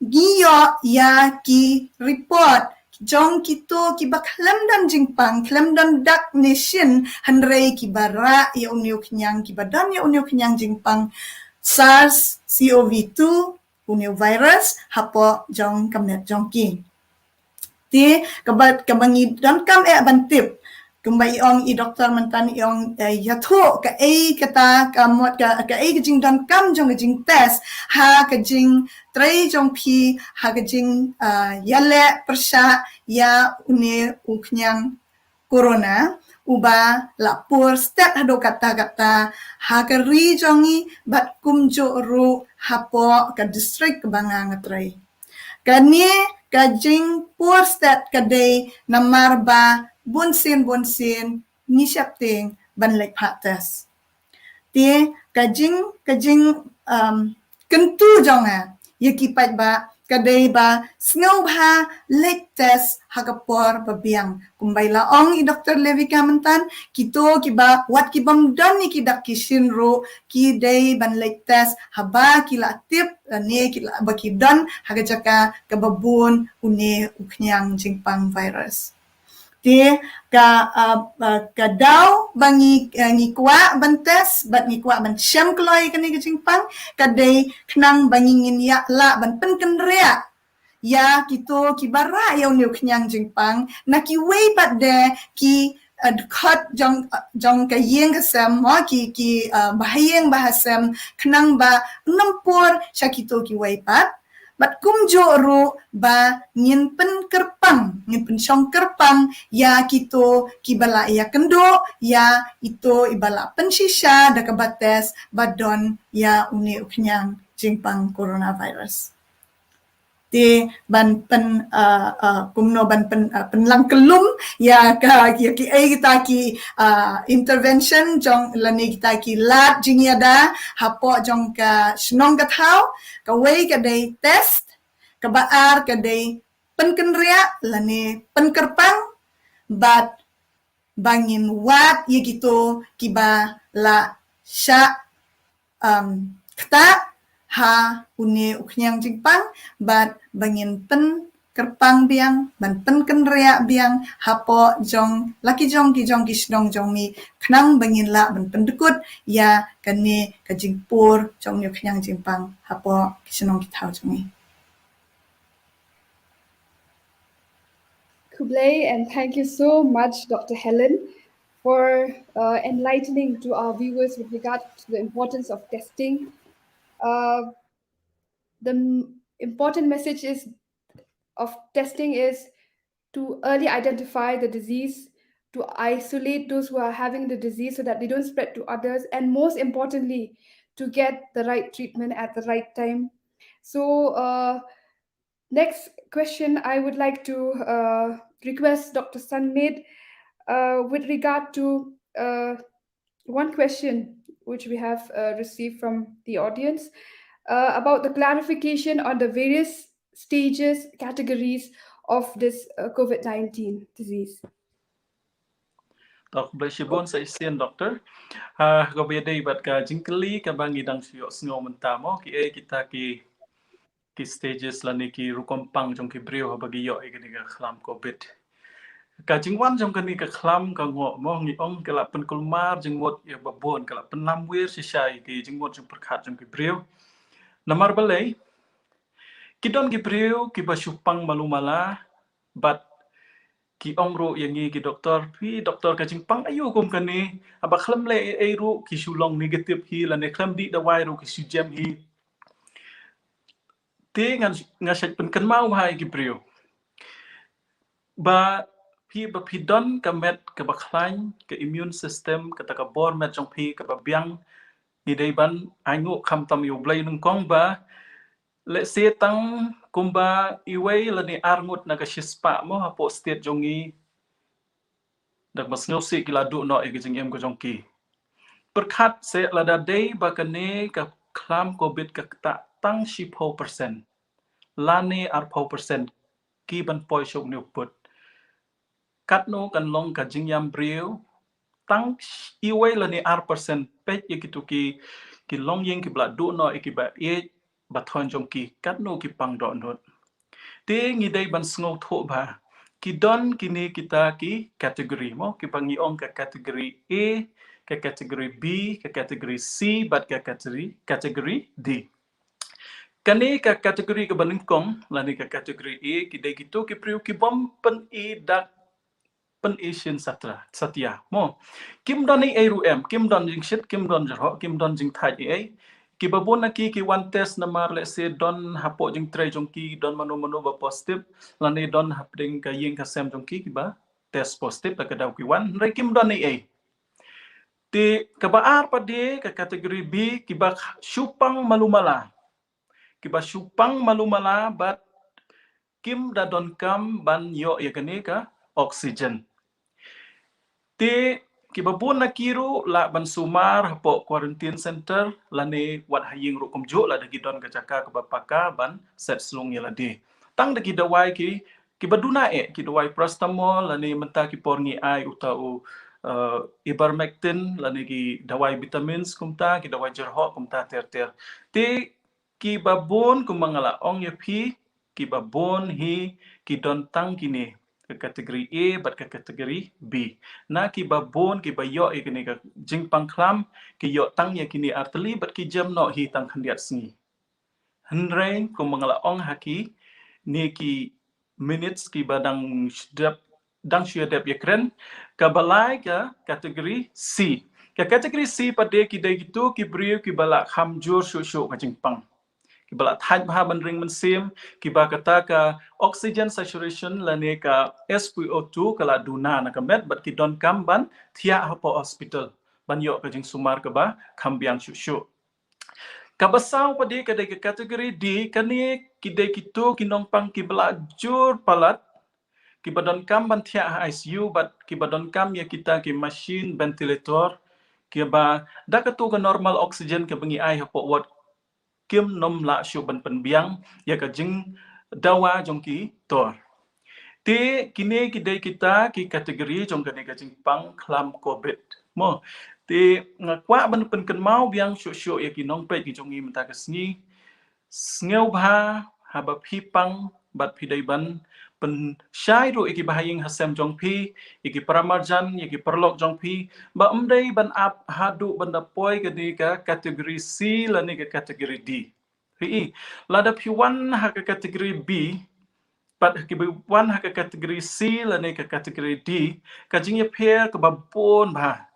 giyo ya ki report jong kito ki baklam dan jingpang klam dan dak nation hanrei ki bara ya uniu kenyang ki badan ya uniu kenyang jingpang SARS CoV-2 uniu virus hapo jong kamnet jong ki ti kabangi dan kam bantip kumbai ong I doktor mentan ong ya tho ka kata kamot ka jing dan kam jong jing test ha ka jing trai jong pi ha ka jing yale persha ya une uknyang corona uba lapor step hado kata ha ka ri jongi bat kumjo ru hapo ka district kebangang trai kani ka jing por step kadai namar ba bonsen ni syapting ban lek patas ti kajing kentu jonga yaki pat ba kadai ba sngow ba lek test hakapor babiang kumbai la ong I doktor Levika mentan kito kiba wat kibam don ni kidak kishin ro ki dai ban lek test haba kila tip ne kila baki don hagajaka kababun une uknyang jingpang virus ti ka daw bangi ngikwa bantes bat ngikwa ban syam kloi kani ka jingpang kadai knang bangi ngin ya la ban penken ria ya kito kibara ya uniu kenyang jingpang na ki wei pat de ki khot jong ka yeng kasam mo ki bahayeng bahasam knang ba nampur syakito ki wei pat bat kumjo ru ba ngin pen syong kerpang ya kito kibala ya kendo ya ito ibala pensisya da kabates badon ya uni uknyang jingpang coronavirus ti ban pen kumno ban penlang kelum ya ki kita ki intervention jong lani kita ki lat jingyada hapo jong ka snong ka thau ka wei ka dei test ka baar ka dei penkenria lani penkerpang bat bangin wat ye gitu kiba la sya kta ha uni uknyang jingpang bat bangin pen kerpang biang ban pen ria biang hapo jong laki jong ki sedong jong mi knang bangin la ban pendekut ya kani kajingpur jong ni knyang jingpang hapo kisenong ki thau jong mi. Kublai, and thank you so much, Dr. Helen, for enlightening to our viewers with regard to the importance of testing. The important message of testing is to early identify the disease, to isolate those who are having the disease so that they don't spread to others, and most importantly, to get the right treatment at the right time. So, next question, I would like to request Dr. Sunmid with regard to one question which we have received from the audience about the clarification on the various stages, categories of this COVID-19 disease. Dok Blashibon sa isian doktor. Kabiyade ibat ka jingkali ka bang idang siyo sngo mentamo ki kita ki stages lani ki rukompang jong ki brio habagi yo ikani ka khlam COVID. Ka jingwan jong kani ka khlam ka ngo mo ngi ong kala pen kulmar jingwot ya babon kala pen lamwir si sai ki jingwot jong perkhat jong ki brio. Namar balai kidon ki brio ki basupang malumala bat ki ongro yangi ki doktor ka jingpang ayu kum kani aba khlam le ai ru ki sulong negative hi la ne khlam di dawai ru ki sujem hi te ngasat pen kan mau hai ki brio ba phi don ka met ka ba khlain ka immune system ka ta ka bor met jong phi ka ba biang ni dei ban angu kham tam yu blai nung kong ba le se tang kumba iwei la ni arngut na ka shispa mo ha po state jongi dak mas ngosi kila du no e gijing em ko jong ki perkhat se la da dei ba ka ne ka khlam covid ka ta tang 10% lane ar 10% ki ban poi shok ni put kat no kan long ka jing yam brio tang iwei la ni ar percent pe ye ki tu ki long yeng ki bla du no e ki ba e ba thon jong ki kat no ki pang do not te ngi dei ban sngo tho ba ki don kini kita ki kategori mo ki pangi ong ka kategori A ka kategori B ka kategori C bat ka kategori D kani ka kategori ka baningkong lani ka kategori A ki dei gitu ki priu ki bom pen e dak pen Asian satya mo kim don ni A ru M kim don jing shit kim don jro kim don jing thai A ki babon na ki one test namar let's say don hapo jing tray jong ki don manu ba positive lani don hapding ka ying ka sem jong ki ba test positive ta ka daw ki one re kim don ni A ti ka ba ar pa de ka kategori B ki ba supang malumala ki ba supang malumala bat kim da don kam ban yo ya kani ka oxygen ti kibabun na kiru la ban sumar hapo quarantine center lani wat haying ru kumjo la dagi don ka jaka ka bapaka ban set slung ya ladi tang dagi dawai ki kibaduna ki dawai paracetamol lani menta ki porngi ai utau ivermectin lani ki dawai vitamins kumta ki dawai jerho kumta ter ti kibabun kumangala ong ya phi kibabun hi ki don tang kini ke kategori A bat ke kategori B. Na ki babon ki bayo ikini ka jing pangklam ki yo tang ya kini arteli bat ki jam no hi tang khandiat sngi. Henreng ko mangala ong haki ni ki minutes ki badang shudap dang shudap yakren ka balai ka kategori C. Ka kategori C pada ki dai gitu ki brio ki balak hamjur shu ka jing pang. Kibala thaj bha ban ring man sim kiba kata ka oxygen saturation lane ka SpO2 kala duna na ka met but ki don kam ban thia hapo hospital ban yo ka jing sumar ka ba khambiang shu kabasaw pa di ka de category D kani ki de ki to ki nong pang ki bala jur palat ki badon kam ban thia ICU but ki badon kam ya kita ki machine ventilator ki ba da ka tu ka normal oxygen ka bangi ai hapo wat kim nom la shu ban pen biang ya ka jing dawa jong ki tor te kini ki dei kita ki kategori jong ka ka jing pang khlam covid mo te ngakwa ban pen kan mau biang shu ya ki nong pe ki jong i mata ka sngi ngeu bha ha ba phi pang bat pidai ban pen syai ru iki bahaying hasem jong pi iki pramarjan iki perlok jong pi ba umdai ban ap hadu banda poi ke kategori C lani ke kategori D pi lada pi wan ha ke kategori B pat ki wan ha ke kategori C lani ke kategori D ka jing ye pair ke babon ba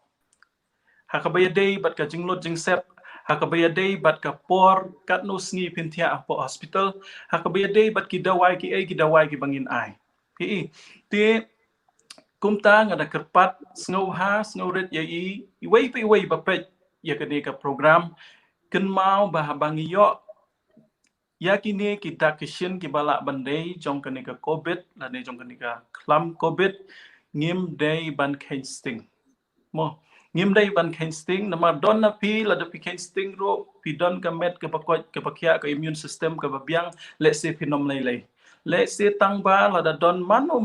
ha ka bay day bat ka jing lot jing sep ha ka bay day bat ka por kat no sngi pintia apo hospital ha ka bay day bat ki dawai ki dawai ki bangin ai pi ti kumta ngada kerpat snow ha snow red ya i wei ba pet ya ka ka program ken mau ba bangi yo ya kini kita kishin ki bala bandai jong ka ka covid la ne jong ka klam covid ngim day ban kensting mo ngim day ban kensting nama don na pi la da pi kensting ro pi don ka met ka pakot ka pakya ka immune system ka babiang let's say pinom lay let's say tang ba la da don manu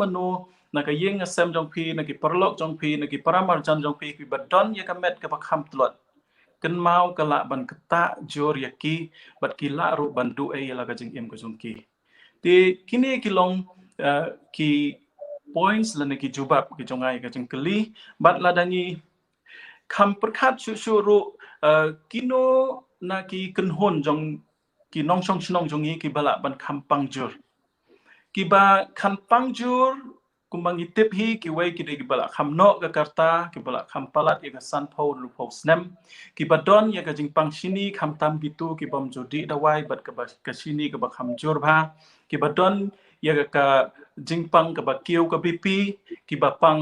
na ka yeng asem jong pi na ki perlok jong pi na ki paramarjan jong pi ki badon ya ka met ka pakham tlot ken mau ka la ban kata jor ya ki bat ki la ru ban du e la ka jing em ko jong ki ti kini ki long ki points la ne ki jubab ki jongai ka jing keli bat la dangi kam perkhat su ru kino na ki kenhon jong ki nong song chnong jong ki bala ban kam pangjur ki ba kan pangjur kumbang itip hi ki wei ki de ki bala kham no ka karta ki bala kham palat ya ka san pho ru pho snem ki ba don ya ka jing pang sini kham tam bitu ki bom jodi dawai bat ka ba ka sini ka ba kham jur bha ki ba don ya ka jing pang ka ba kiu ka bipi ki ba pang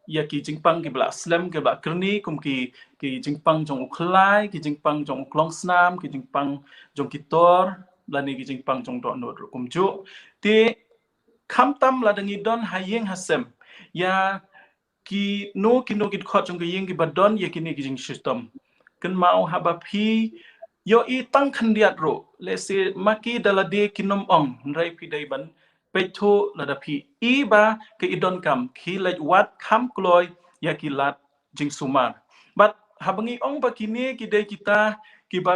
ya ki jing pang ki bala snem ki ba krni kum ki jing pang jong ukhlai ki jing pang jong klong snam ki jing pang jong ki tor lani ki jing pang jong do no kum ju ti kham tam la dangi don hayeng hasem ya ki no ki khot jong ki yeng ki badon ya kini ki jing system ken mau haba phi yo i tang khandiat ro le se maki dala de kinom ong rai pi dai ban petho la da phi i ba ke idon kam ki lek wat kham kloi ya ki lat jing sumar but habangi ong ba kini ki dai kita ki ba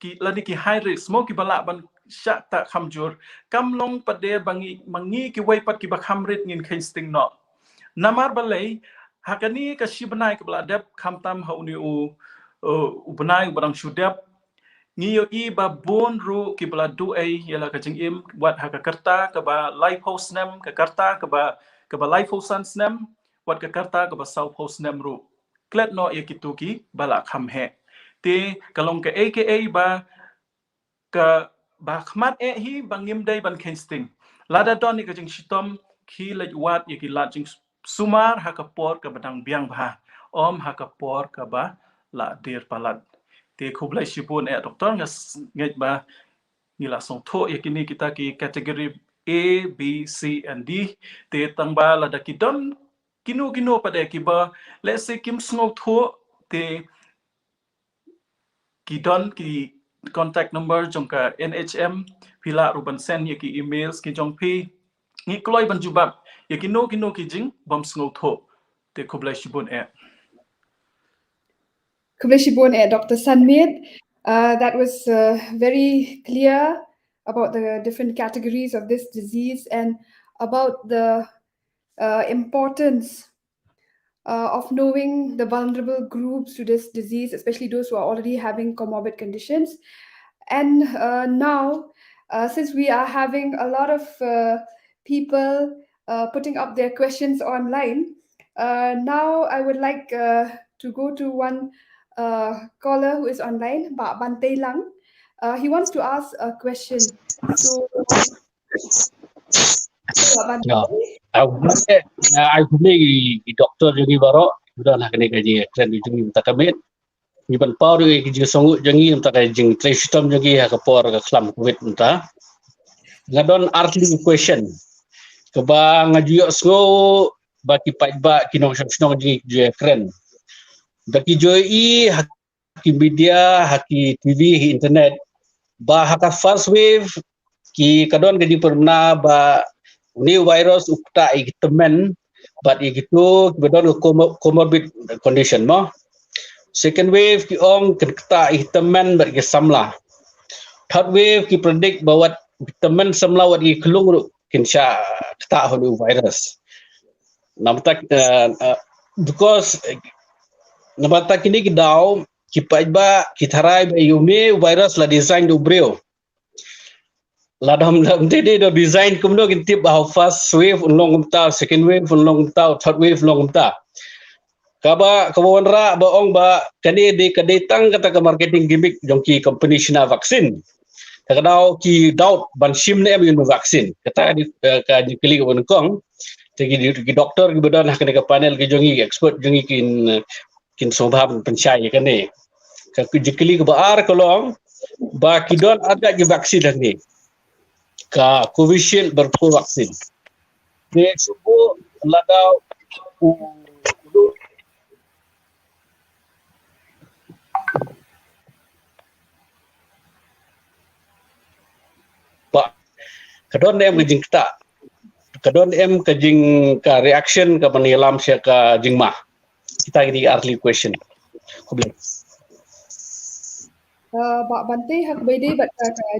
ki la ki high risk mo ki bala ban syak tak khamjur kam long pade bangi mangi ki wai pat ki ba khamrit ngin khaisting no namar balai hakani ka shibnai ka bla dep kham tam hauni u banai barang shudep ngiyo i ba bon ru ki bla du ai yala ka jing im wat ha ka karta ka ba life host nem ka karta ka ba life host sans nem wat ka karta ka ba south host nem ru klet no ye ki tu ki bala kham he te kalong ka aka ba ka ba khmat e hi bangim dai ban kensting lada don ni ka jing shitom khi lek wat ye ki la jing sumar ha ka por ka badang biang bha om ha ka por ka ba la dir palat te khublai shipun e doktor ngai ba ngila song tho ye kini kita ki kategori A B C and D te tang ba la da ki don kino pada ki ba let's say kim sngo tho te ki don ki contact number jong ka NHM pila ruban send ye ki emails ki jong pi ngi kloi ban jubab ye ki no ki jing bom sngo tho te khublai shibun e Kubleshibon and Dr. Sanmit. That was very clear about the different categories of this disease and about the importance of knowing the vulnerable groups to this disease, especially those who are already having comorbid conditions. And now, since we are having a lot of people putting up their questions online, now I would like to go to one caller who is online, Pak Bante Lang. He wants to ask a question. So, Pak Bante. Aku ni doktor jadi baru sudah nak kena kaji keren jadi tak kamit ni ban pau dia kaji songut jadi tak kaji trace system jadi kapor ke kelam covid entah ngadon artli question keba ngajuyok sngo baki paibak kinong snong jadi keren baki joy haki media haki TV internet ba haka first wave ki kadon kaji pernah ba new virus ukta temen but itu bedon comorbid condition mo second wave ki ong kata temen bagi samla third wave ki predict bahwa temen samla wat ki kelung kinsha kata honu virus namtak because namtak kini kidau kipaiba kitarai ba yume virus la design do breo la dam tede do design kumno kintip how first wave long umta second wave long umta third wave long umta kaba kawanra ba ong ba kani de kadetang kata ka marketing gimmick jongki company shina vaksin kadau ki doubt ban sim ne am vaksin kata di ka jikli ko kong ki doktor ki badan hak ka panel ki jongi expert jongi kin sobham penchai kane ka jikli ko baar kolong ba kidon ada ki vaksin ni ka Covishield berpo vaksin ne subu ladau ba kadon em kejing kita kadon em kejing ka reaction ka penilam sia ka jingmah kita ini early question Bak Bante hak bede bat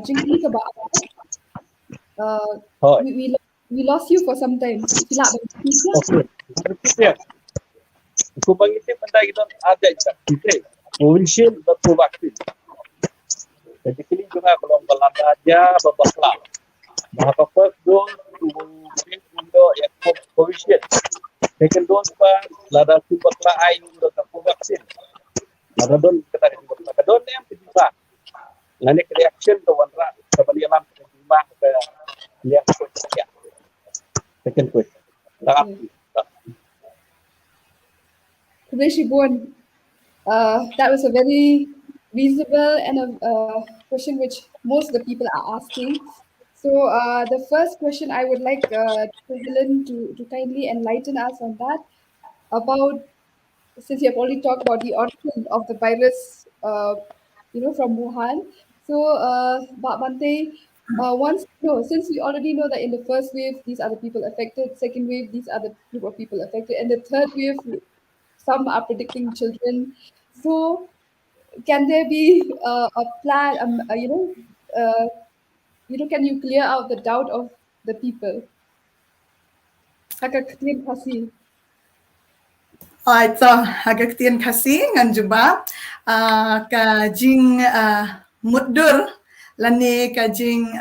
jingli ke bak we lost you for some time. Sila okay ko pangiti pandai kita ada kita Covishield berpo vaksin jadi kini juga kalau belanda aja babakla bahwa first dose untuk yang Covishield second dose pa lada babakla ai untuk vaksin ada don kita don yang kedua nane reaction to wanra kapanilam kedua ke ya second question that was a very reasonable and a question which most of the people are asking. So the first question I would like Dr. Helen to kindly enlighten us on that about, since you have already talked about the origin of the virus, from Wuhan. So, Bak Bante, since we already know that in the first wave, these are the people affected, second wave, these are the group of people affected, and the third wave, some are predicting children. So, can there be a plan, can you clear out the doubt of the people? Terima kasih. So, agak terima kasih ngan juba ka jing mudur lani ka jing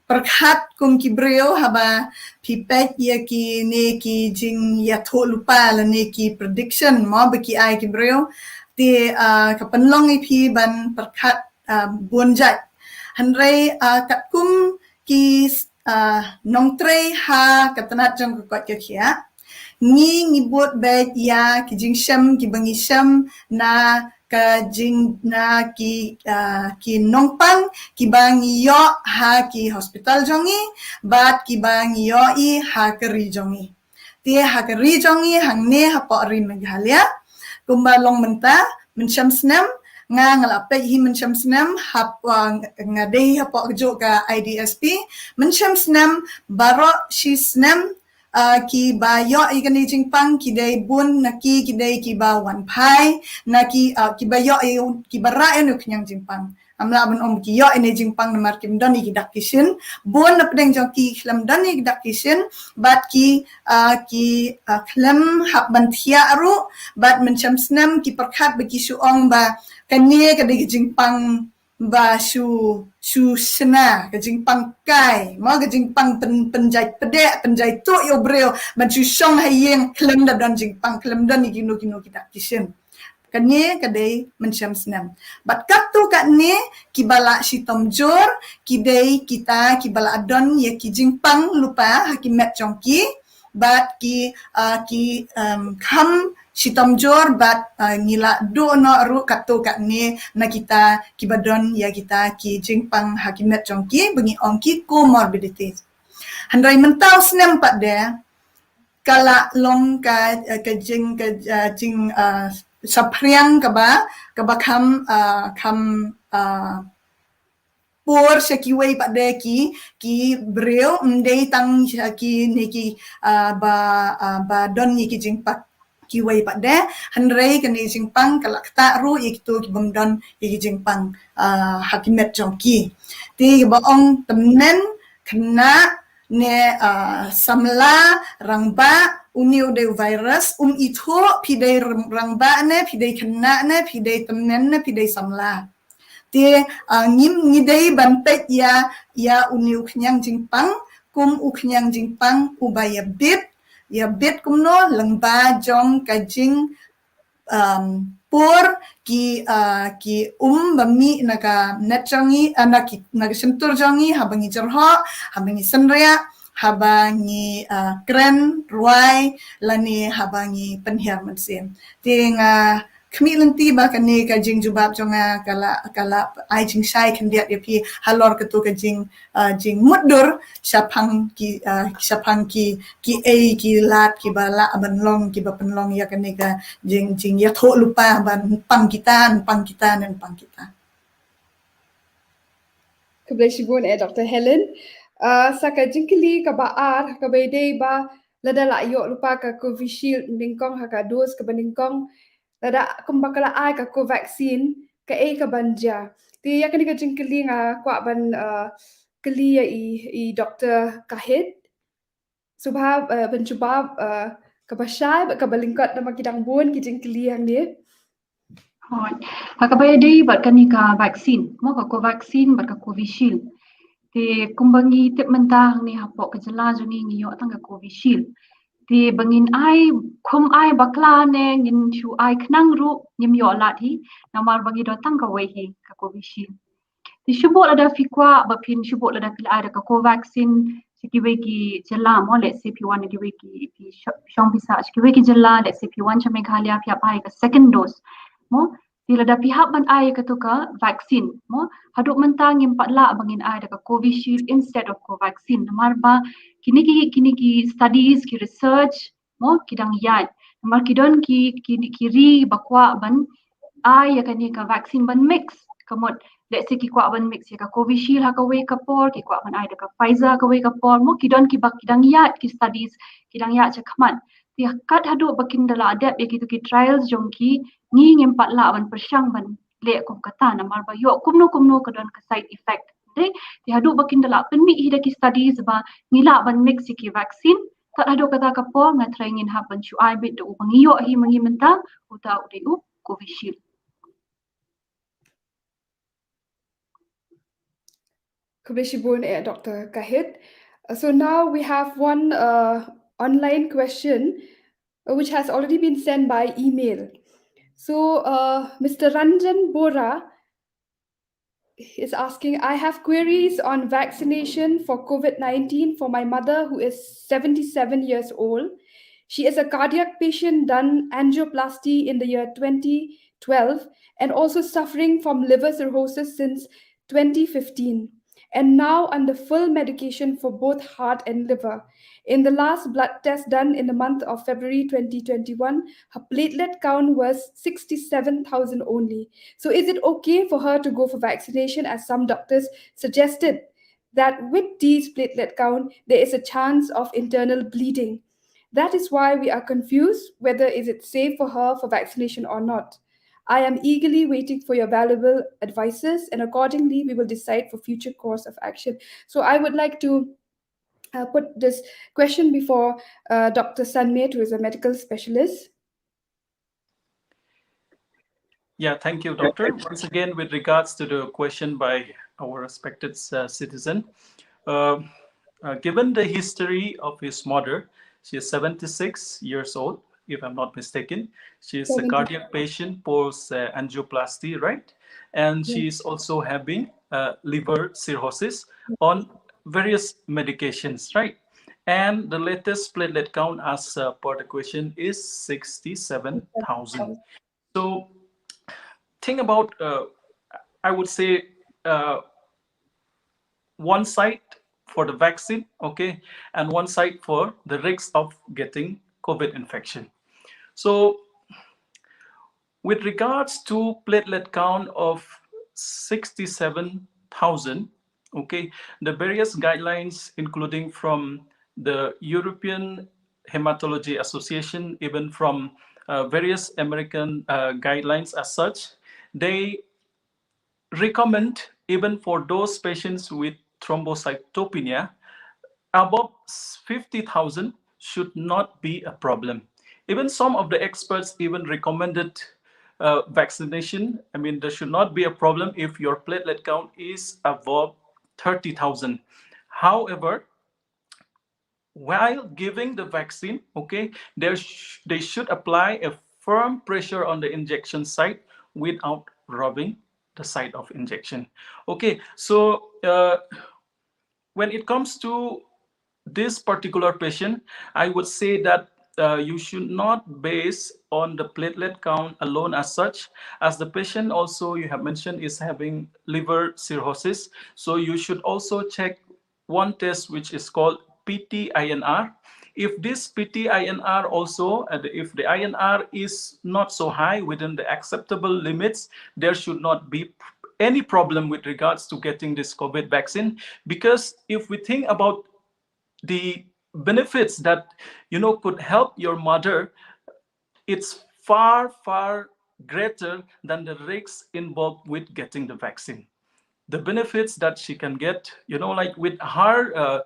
perkhat kum kibreo haba pipet ya ki ne ki jing ya tho lupa lani ki prediction mo baki ai kibreo ti ka penlong ipi ban perkhat bonjat hanrei kat kum ki nongtrei ha katanat jang kot kia ni ngibut bet ya kijing syam ki bangi syam na ka jing na ki nongpang ki bangi yo ha ki hospital jongi bat ki bangi yo I ha keri jongi ti ha keri jongi hang ne ha po ri Meghalaya kumbalong menta mensyam senam nga ngalape hi mensyam senam hap ngadei ha po jo ka IDSP mensyam senam barok shi senam ki ba yo I kani jingpang ki dai bun na ki dai ki ba wan pai na ki ba yo ki ba ra enu knyang jingpang amla ban ki yo ene jingpang na markim doni ki dakisin bun na pedeng jong ki khlam doni ki dakisin bat ki khlam hab ban thia aru bat mencham snam ki perkhat bagi suong ba kanie ka dai jingpang ba su sena ka jingpang kai mo ka jingpang penjai pedek penjai tu yo breo ban su song hayeng klem da don jingpang klem don ni kino kita kisen kanye kadai mensyam senam bat kaptu kat ne kibala si tomjor kidai kita kibala adon ya ki jingpang lupa hakimat chongki bat ki kham si tomjor bat ngila do no ru katu kat ne na kita kibadon ya kita ki jingpang hakimat chongki bengi ongki comorbidities handai mentau senam pat dia kala long ka jing sapriang kaba kam por sekiway pak de ki breu mdei tang ki ni ki ba don ni ki jingpak ki wai pak de hanrei kan ni jingpang kalak ta ru ikitu ki bangdon ki jingpang hakimet jongki ti ba ong temen kena ne samla rangba uniu de virus itu pidai rangba ne pidai kena ne pidai temen ne pidai samla ti ngim ngidai banpet ya uniu knyang jingpang kum uknyang jingpang ubaya bit kumno lengba jong kajing pur ki bami naga netjangi naga sentur jangi habangi jerho habangi senria habangi kren ruai lani habangi penhiar mensim tinga kami lenti bakani kajing jubab jonga kala ai jing sai kendiat yapi halor ketu kajing jing mudur syapang ki ki lat ki bala abanlong ki bapenlong ya kanega jing ya tho lupa ban pang kita dan pang kita. Keblesibun Dr. Helen. Saka jingkili ka baar ka bedei ba lada la yok lupa ka Covishield ningkong haka dos ka baningkong lada kumbakala ai ka vaccine ka ka banja. Ti ya kani ka jingkili nga kwa ban kali ya i Dr. Kahit subha pencuba ka basyai ka balingkot nama kidang bun ki jingkili yang ni. Hoi. Hakabaya day bat kani ka vaccine. Mo ka vaccine bat ka Covishield. Te kumbangi tip mentang ni hapok ke jela jungi ngiyok tang ka Covishield. Te bangin ai kum ai bakla ne ngin chu ai knang ru nyim yo lat hi namar bangi do tang ka wehi ka Covishield. Te shubot ada fikwa bapin shubot ada pila ada ka vaccine sikiwe ki jela mo let's say p1 kiwe ki shong bisa sikiwe ki jela let's say p1 cha meghalaya pia ai ka second dose mo bila da pihak ban ai ka vaccine mo haduk mentang yang patla bangin ai da Covishield instead of vaccine namar ba kini ki studies ki research mo kidang yat namar kidon kiri bakwa ban ai ya kani ka vaccine ban mix kamot let's say ki kwa ban mix ya ka Covishield ha ka we ka por ki kwa ban ai da ka Pfizer ka we ka por mo kidon ki bak kidang yat ki studies kidang yat cha kaman ti kat hadu bakin dala adap ya ki trials jongki ni ngempat la ban persyang ban le kum kata namar ba yo kumno kadon ka side effect de ti hadu bakin dala penmi hida ki studies ba ngila ban mix ki vaccine tak hadu kata ka po ngatrai ngin ha ban chu ai bit do bangiyo hi mangi mentang uta u Covishield. Kubeshibun Dr. Kahit. So now we have one online question which has already been sent by email. So Mr. Ranjan Bora is asking, I have queries on vaccination for COVID-19 for my mother who is 77 years old. She is a cardiac patient done angioplasty in the year 2012 and also suffering from liver cirrhosis since 2015 and now under full medication for both heart and liver. In the last blood test done in the month of February 2021, her platelet count was 67,000 only. So is it okay for her to go for vaccination as some doctors suggested that with these platelet count, there is a chance of internal bleeding? That is why we are confused whether is it safe for her for vaccination or not. I am eagerly waiting for your valuable advices, and accordingly, we will decide for future course of action. So I would like to put this question before Dr. Sanmet, who is a medical specialist. Yeah, thank you, Doctor. Once again, with regards to the question by our respected citizen, given the history of his mother, she is 76 years old, if I'm not mistaken. She is a cardiac patient post angioplasty, right? And she is also having liver cirrhosis on various medications, right? And the latest platelet count as per the question is 67,000. So think about, I would say, one side for the vaccine, okay, and one side for the risk of getting COVID infection. So with regards to platelet count of 67,000, okay, the various guidelines, including from the European Hematology Association, even from various American guidelines as such, they recommend even for those patients with thrombocytopenia above 50,000 should not be a problem. Even some of the experts even recommended vaccination. I mean, there should not be a problem if your platelet count is above 30,000. However, while giving the vaccine, okay, they should apply a firm pressure on the injection site without rubbing the site of injection. Okay, so when it comes to this particular patient, I would say that you should not base on the platelet count alone as such, as the patient also, you have mentioned, is having liver cirrhosis. So you should also check one test which is called PT-INR. If this PT-INR also, if the INR is not so high within the acceptable limits, there should not be any problem with regards to getting this COVID vaccine. Because if we think about the benefits that could help your mother, it's far greater than the risks involved with getting the vaccine. The benefits that she can get, like with her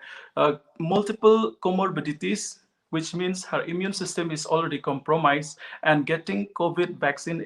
multiple comorbidities, which means her immune system is already compromised, and getting COVID vaccine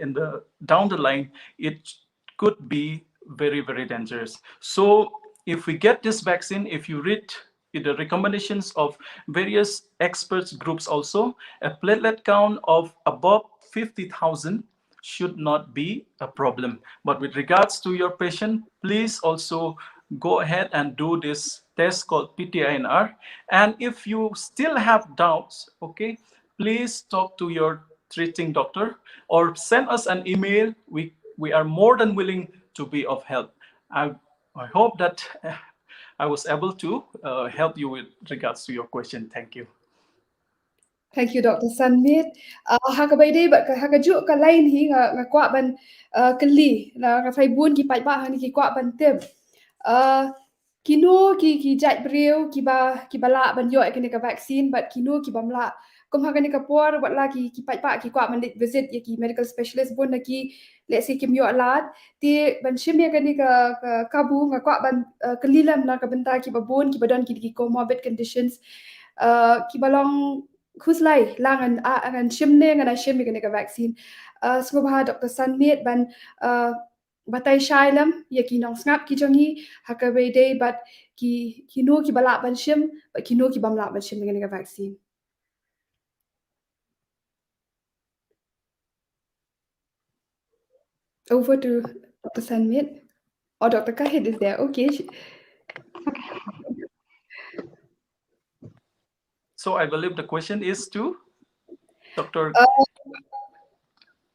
down the line, it could be very dangerous. So if we get this vaccine, if you read the recommendations of various experts groups also, a platelet count of above 50,000 should not be a problem. But with regards to your patient, please also go ahead and do this test called PT-INR. And if you still have doubts, okay, please talk to your treating doctor or send us an email. We are more than willing to be of help. I hope that I was able to help you with regards to your question. Thank you. Thank you, Dr. Sanmit. Hakabai day, but hakajuk ka lain hi nga kwa ban kali na ka fai bun ki pai ba hani ki kwa ban tem. Kino ki jat breu ki ba la ban yo ekene ka vaccine, but kino ki bam la kom hakane ka por wat la ki pai pa ki kwa ban visit ye ki medical specialist bun na ki let's say kim yo alat ti ban shim ye kane ka kabu nga kwa ban kalilam na ka benta ki ba bun ki ba don ki comorbid conditions ki balong khuslai lang an shimne ngana shim kane ka vaccine subha Dr. Sanmit ban batai shailam ya ki nong snap ki jongi hakabe day but ki no ki bala ban shim but ki no ki bamla ban shim kane ka vaccine. Over to Dr. Sanmit or Dr. Kahid is there. Okay. So I believe the question is to Dr.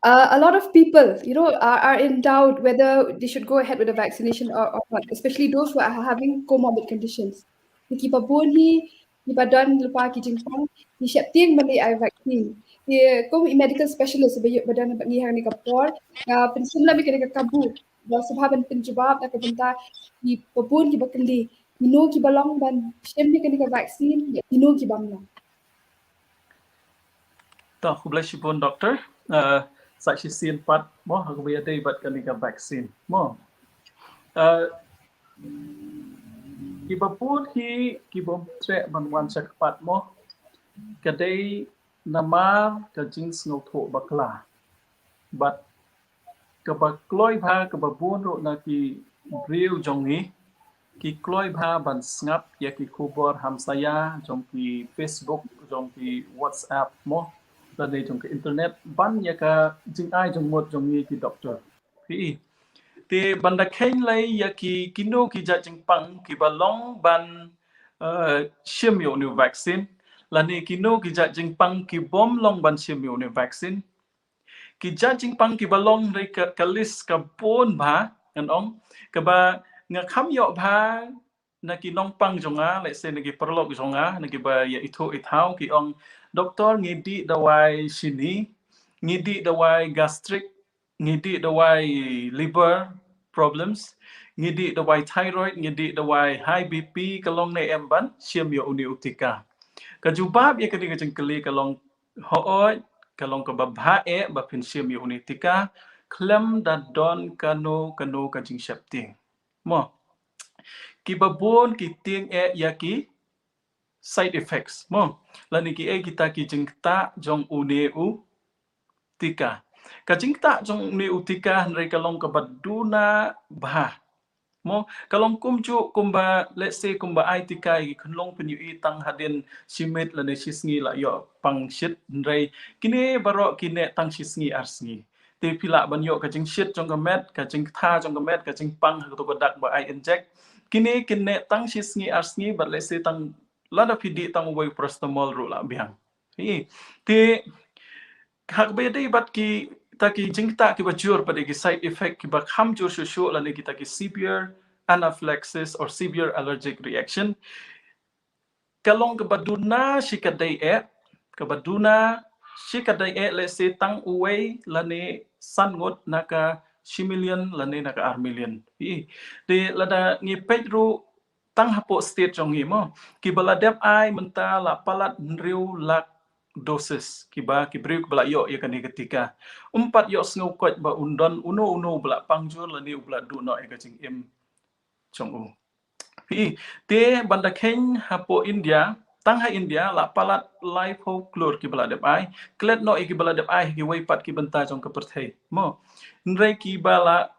A lot of people, are in doubt whether they should go ahead with the vaccination or not, especially those who are having comorbid conditions. Ki babon hi, ki badan lupa ki jingpang, ki siap tiang balik ai vaccine. Ki ko medical specialist badan ni hang ni kapor, pensim la kena kabu. Sebab ban penjawab nak benta ki babon ki bakali, no ki balong ban siem ni kena vaccine, no ki bamla. Ta hublashipun doktor. Saksi sin pat mo hakubaya day bat kanika vaccine mo. Kibapun kibom tre banwan sakpat mo kadai nama kajing snotho bakla. But kabakloi bha kababun ro na ki breu jongi ki kloi bha ban snap ya ki kubor hamsaya jong ki Facebook jong ki WhatsApp mo đây trong cái internet ban ya ka jing ai trong một trong ni ki doctor thì ban da khen lai ya ki kino ki ja jing pang ki ba long ban shim yo new vaccine là ni kino ki ja jing pang ki bom long ban shim yo new vaccine ki ja jing pang ki ba long dai ka list ka pon ba an ong ka ba nga kham yo ba na ki nong pang jonga lại se na ki perlok jonga na ki ba ya itho ithau ki ong doktor ngidi dawai sini ngidi dawai gastric ngidi dawai liver problems ngidi dawai thyroid ngidi dawai high bp kalong nei emban siam yo uni utika kajubab ya kadi kajeng kali kalong hooi kalong ka babha ba pin siam yo uni tika klem da don kano kajing shapting mo ki babon ki ting ya ki side effects mo lani ki kita ki jingta jong uneu tika ka jingta jong uneu tika nrai kalong ka baduna bah mo kalong kumju kumba let's say kumba ai tika ki khnlong penyu I tang hadin simit lani sisngi la yo pang shit nrai kini baro kine tang sisngi arsngi te pila banyo ka jing shit jong ka met ka jing tha jong ka met ka jing pang to ka dak ba ai inject kini kine tang sisngi arsngi but let's say tang lada pidi tang way prostamol ru la biang te hak be dei bat ki taki jingta ki bajur pada ki side effect ki ba kham jur shu la ne ki taki severe anaphylaxis or severe allergic reaction kalong ke baduna shikadai ke baduna shikadai let's say tang uwei la ne sangot naka shimilion la ne naka armilion de lada ngi pedru tang hapo state jong hi mo ki baladep ai menta la palat nriu lak dosis kiba kibriu bela yo ya kani ketika umpat yo sngu kot ba undon uno bela pangjur lani ubla du no e kaching im chong u te banda ken hapo India tangha India la palat life ho klor ki bela dep ai klet no e ki bela dep ai ki wei pat ki benta jong ka perthei mo nrei ki bala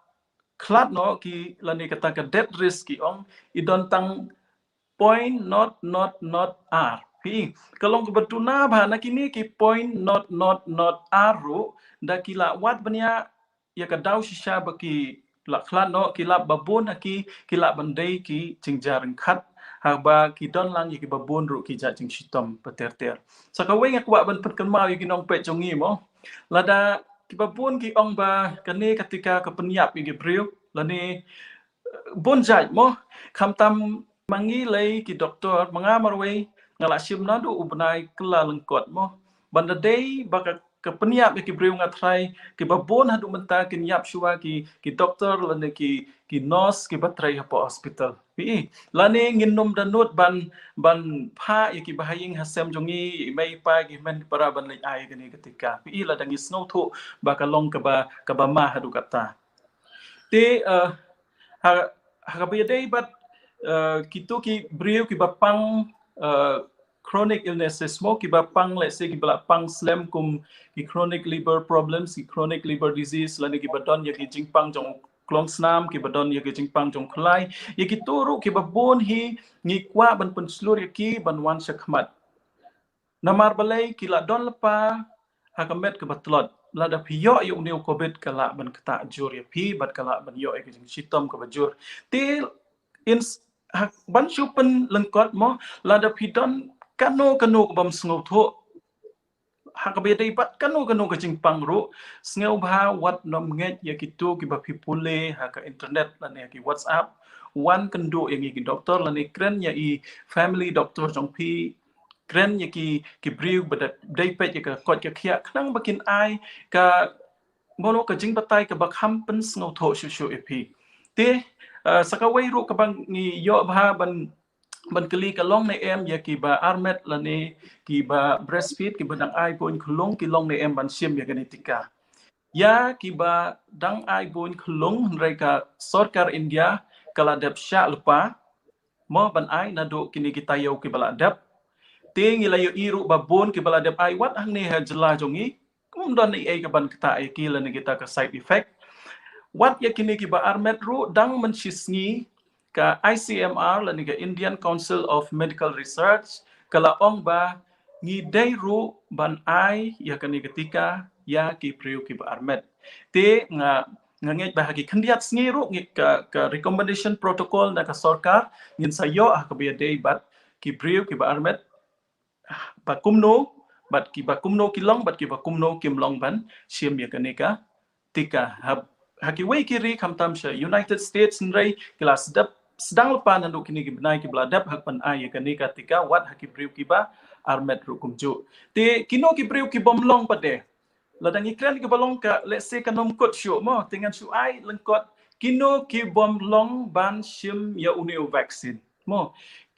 klat no ki lani kata ka death risk ki ong idon tang point not r kalong kebatuna bahana kini ki point not r ru da kila wat bania ya ka dau shisha baki laklan no kila babon aki kila bandai ki jingjarang khat haba ki don lang ki babon ru ki ja jing shitom pater sakawe ngak wa ban pet kan mau ki nong pe jongi mo lada ki babon ki ong ba kane ketika kepenyap ki breu lani bonjai mo khamtam mangi lay ki doktor mangamarway ngala sim nadu ubnai kela lengkot mo banda day baka kepeniap ki breu ngatrai ki babon hadu menta ki nyap shua ki doktor lane ki nurse ki batrai hapo hospital lane nginnum danut ban pha ki bahaying hasem jongi mai pa ki men para ban lai ai kini ketika la dangi snow thu baka long ka ba ma hadu kata te hakabayday bat kito ki breu ki bapang chronic illnesses mo ki bapang let's say ki bapang slam kum ki chronic liver problems ki chronic liver disease lani ki badon ya ki jingpang jong klong snam ki badon ya ki jingpang jong khlai ya ki turu ki babon hi ngi kwa ban penslur ya ki ban wan shakmat namar balai ki la don lepa hakamet ke batlot lada piyo yung new covid kala ban kata jur ya pi bat kala ban yo ek jing shitom ke bajur te in ban chupen lengkot mo lada pidon kano ke bam sngo tho hakabe dei pat kano ke jing pangru sngo bha wat nom nget ya kitu ki ba pipule haka internet lan ya ki whatsapp wan kendo yang ki doktor lan ikren ya I family doctor jong pi kren ya ki briu bada dai pet ya ka kot ka khia khnang bakin ai ka mono ka jing batai ka bakham pen sngo tho shu epi te sakawai ru ka bang ni yo bha ban kali ka long ne em ya ki ba armet lane ki ba breastfeed ki badang ai pon khulong ki long ne em ban sim ya genetika ya ki ba dang ai pon khulong mereka sarkar India kala dep sha lupa mo ban ai nado kini kita yo ki bala dep ting ilayo iru babon ki bala dep ai wat hang ne ha jela jongi kum don ai ka ban kita ai ki lan kita ka side effect wat ya kini ki ba armet ru dang man shisngi ka ICMR lan ka Indian Council of Medical Research kala ong ba ngi dai ru ban ai ya kani ketika ya ki priu ki ba armet te nga nganget ba hagi khandiat sngi ru ngi ka recommendation protocol na ka sarkar ngin sayo ka bi dai bat ki priu ki ba armet ba kumno bat ki ba kumno kilong bat ki ba kumno kimlong ban sim ya kanika tika haki wei kiri kamtam sha United States nrai kelas dap sedang lepa nandu kini ki benai ki bladap hak pan ai ya kanika tika wat haki priu ki ba armet ru kumju te kino ki priu ki bomlong pade ladang ikran ki balong ka let's say kanom kot shu mo dengan shu ai lengkot kino ki bomlong ban sim ya unio vaccine mo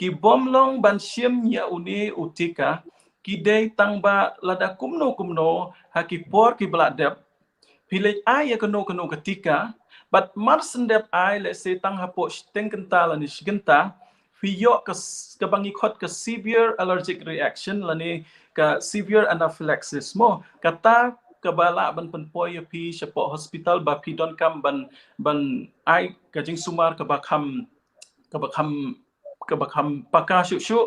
ki bomlong ban sim ya uni utika ki dei tangba lada kumno haki por ki bladap pilih ai ya keno ketika but mar sendep ai let's say tang hapo steng kental ani sigenta Fiyo ka bangi khot ka severe allergic reaction lani ka severe anaphylaxis mo kata kabala ban penpoy pi shapo hospital ba pi don kam ban ai ka jing sumar ka bakham paka syu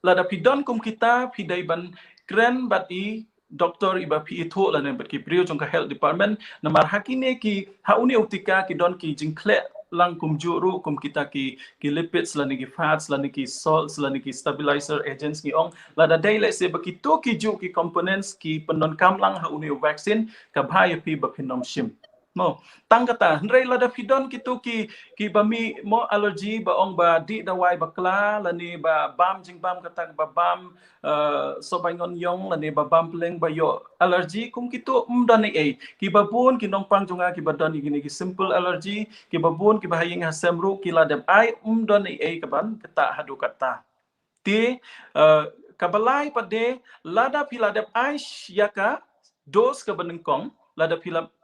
lada pi don kum kita pi dai ban kren bat I doktor iba pi itho lani bat ki brio jong ka health department namar hakine ki hauni utika ki don ki jing kle lang kum juru kum kita ki lipids lani ki fats lani ki salts lani ki stabilizer agents ki ong lada dai le se bakito ki ju ki components ki penon kam lang hauni vaccine ka bhai pi ba phinom shim mo tangkata nrei lada pidon kitu ki bami mo allergy ba ong ba di dawai bakla lani ba bam jing bam katang ba bam so bangon yong lani ba bam pleng ba yo allergy kum kitu umdani e ki babun ki nong pang junga ki badan gini ki simple allergy ki babun ki bahaying hasemru ki ladam ai umdani e kaban kata hadu kata ti kabalai pade lada piladap ai yaka dos ka benengkong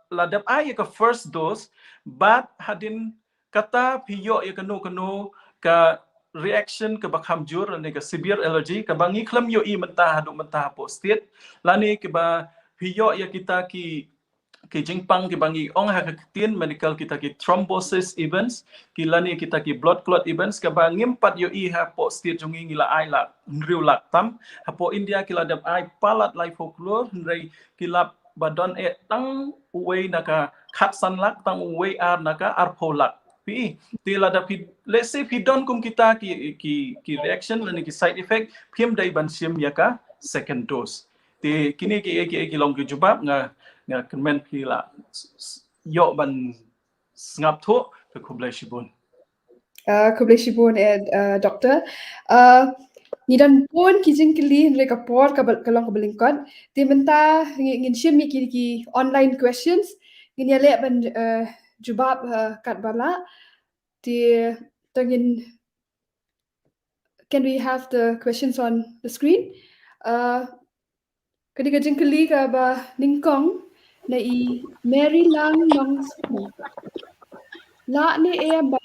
ladap ai ka first dose bat hadin kata piyo ya kanu ka reaction ke bakham jur ni ka severe allergy ka bangi khlam yo I mentah postit lani ke ba piyo ya kita ki jingpang ki bangi ong ha katin medical kita ki thrombosis events ki lani kita ki blood clot events ka bangim pat yo I ha postit jungi ngila ai la nriu lak tam ha po India ki ladap ai palat lai folklore nrei kilap badon tang uwei naka khat san lak tang uwei ar naka ar polak pi tila da pi let's say pi don kum kita ki reaction lani ki side effect phim dai ban sim yaka second dose ti kini ki long ki jubab nga comment pi la yo ban ngap tho ke kublai shibun Kublai Doctor. Nidan pun kijing kili mereka por kalong kabelingkot. Di menta ngin shim ki online questions. Ngin yale ban jubab kat bala. Di tengin. Can we have the questions on the screen? Kadi kijing kili ka ba ningkong na I Mary Lang Nong Sri. La ni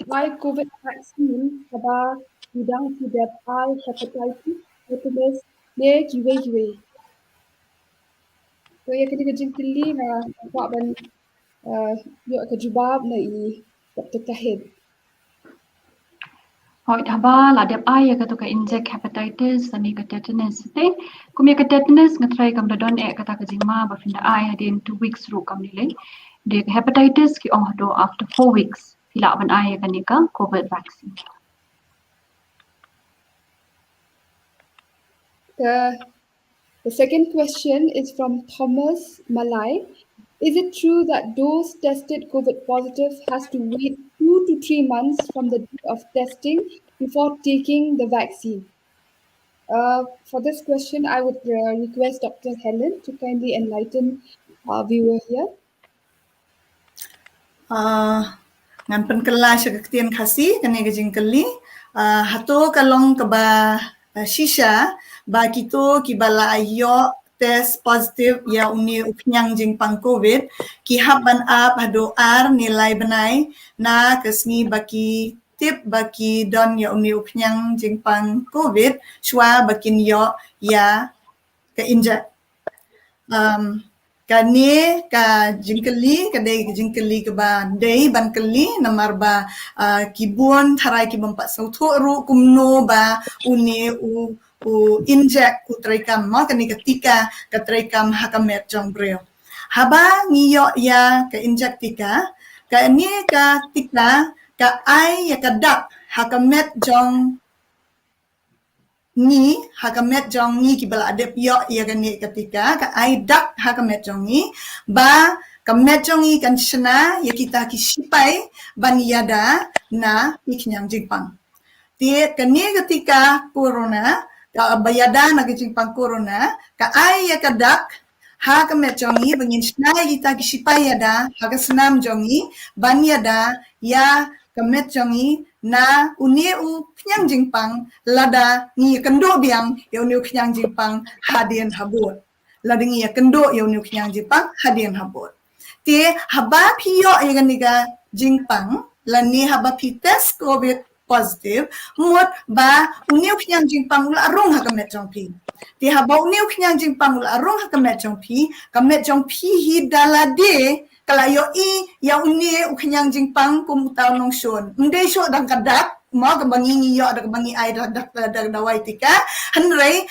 by COVID vaccine kaba bidang tidak al hepatitis tetanus ne kiwe. So ya ketika jengkeli na buat ban yo ke jubab na I Dr. Tahid. Hoi haba ladap ai ka to ka inject hepatitis ani ka tetanus te kumya ka tetanus ngatrai kam dadon kata ka jingma ba finda ai hadin 2 weeks ru kam nilai de hepatitis ki ong do after 4 weeks hila ban ai ka ni ka COVID vaccine. The second question is from Thomas Malai. Is it true that those tested COVID positive has to wait 2 to 3 months from the date of testing before taking the vaccine? For this question, I would request Dr. Helen to kindly enlighten our viewer here. Ngan penkela syaktian khasi kene gejing keli hato kalong keba shisha ba kito kibala ayo test positive ya uni uknyang jing pang COVID ki haban ap hado ar nilai benai na kesni baki tip baki don ya uni uknyang jing pang COVID shwa bakin yo ya ke injek kani ka jingkeli kadai jingkeli ke ba dei ban keli namar ba kibun tharai ki bampat sautu ru kumno ba uni u inject utrekam ma kani ketika katrekam hakamet jong breo haba ngiyo ya ke inject tika ka ni ka tika ka ai ya kadak hakamet jong ni hakamet jong ni kibala adep yo ya gani ketika ka ai dak hakamet jong ni ba kamet jong ni kan shna ya kita ki sipai ban yada na iknyang jingpang ti kani ketika corona ka bayada na jingpang corona ka ai ya kadak hakamet jong ni bangin shna kita ki sipai yada hakasnam jong ni ban yada ya kamet jong ni na uni u knyang jingpang lada ni kendo biang ya uni knyang jingpang hadien habut lada ni kendo ya uni knyang jingpang hadien habut ti haba piyo ya ganiga jingpang lani haba pi test COVID positive mut ba uniu khnyang jingpang ula arung ha kamet jong pi ti ha ba uniu khnyang jingpang ula arung ha kamet jong pi hi dalade kalayo ya uni ukhyang jingpang kum taw nong shon ndei sho dang kadak mo ka bangi ni yo da bangi ai da dawai tika hanrei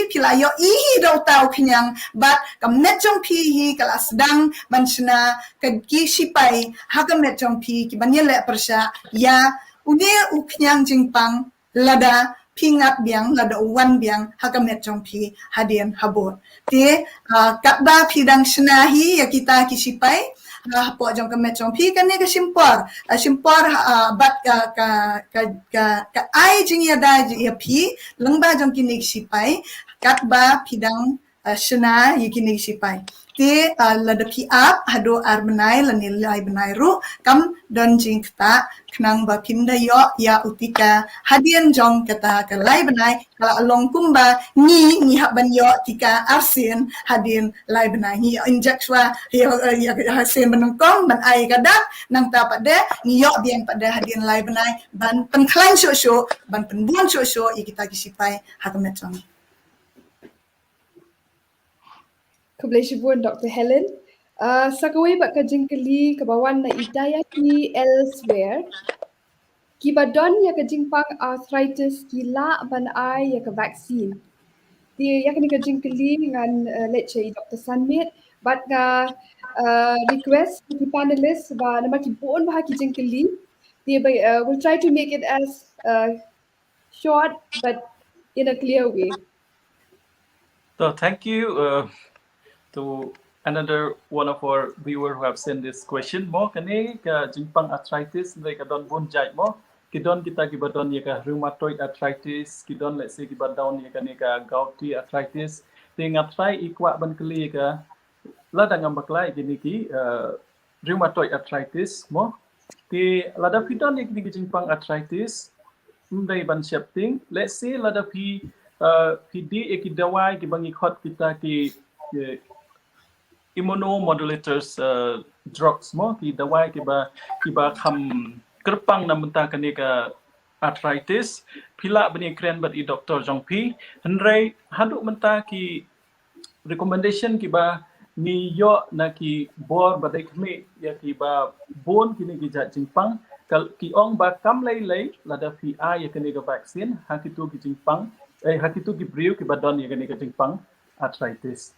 pilayo hi do taw ukhyang but kamet jong pi hi kala sedang manchna ki sipai ha kamet jong pi ki banyele persya ya uni ukhyang jingpang lada pingat biang lada wan biang hakamet jong pi hadian habot te katba pidang senahi ya kita kisipai po jong kamet jong pi kan ne simpor bat ka ai jing ya da ya pi lengba jong kini kisipai katba pidang sena ya kini kisipai te lada pi ap hado arbenai lanilai benai ru kam don jing kta knang ba pinda yo ya utika hadian jong kata ka lai benai kala along kumba ni hak ban yo tika arsin hadin lai benai ni injectwa ya hasin menungkong ban ai kadak nang ta pada ni yo biang pada hadin lai benai ban pengklan syo ban penbuan syo kita kisipai hakamet jong Kublai Dr. Helen. Sakawai bat kajing keli kabawan na idaya ki elsewhere. Ki badon ya kajing pang arthritis ki la ban ai ya ka vaccine. Di ya kani kajing keli dengan let's say Dr. Sanmit bat ga request ki panelists ba nama ki bon bah kajing keli. Di we'll try to make it as short but in a clear way. So thank you to another one of our viewers who have sent this question. Mo kani ka jimpang arthritis ndai ka don bon jai mo kidon kita kibadon ya ka rheumatoid arthritis kidon let's say kibadon ya kani ka gouty arthritis tinga try ikwa ban kali ka lada ngambaklai kini ki rheumatoid arthritis mo ti lada kidon ya kini jimpang arthritis ndai ban shapting let's say lada pi PD ekidawai kibangi khot kita ki immunomodulators drugs mo ki dawai ki ba kham kerpang na mentah kani ka arthritis pila bani kren bat I doktor jongpi henrei hadu mentah ki recommendation ki ba ni yo na ki bor badai khme ya ki ba bon kini ki ja jingpang kal ki ong ba kam lai lada pi a ya kani ka vaccine hakitu ki jingpang hakitu ki briu ki badon ya kani ka jingpang arthritis.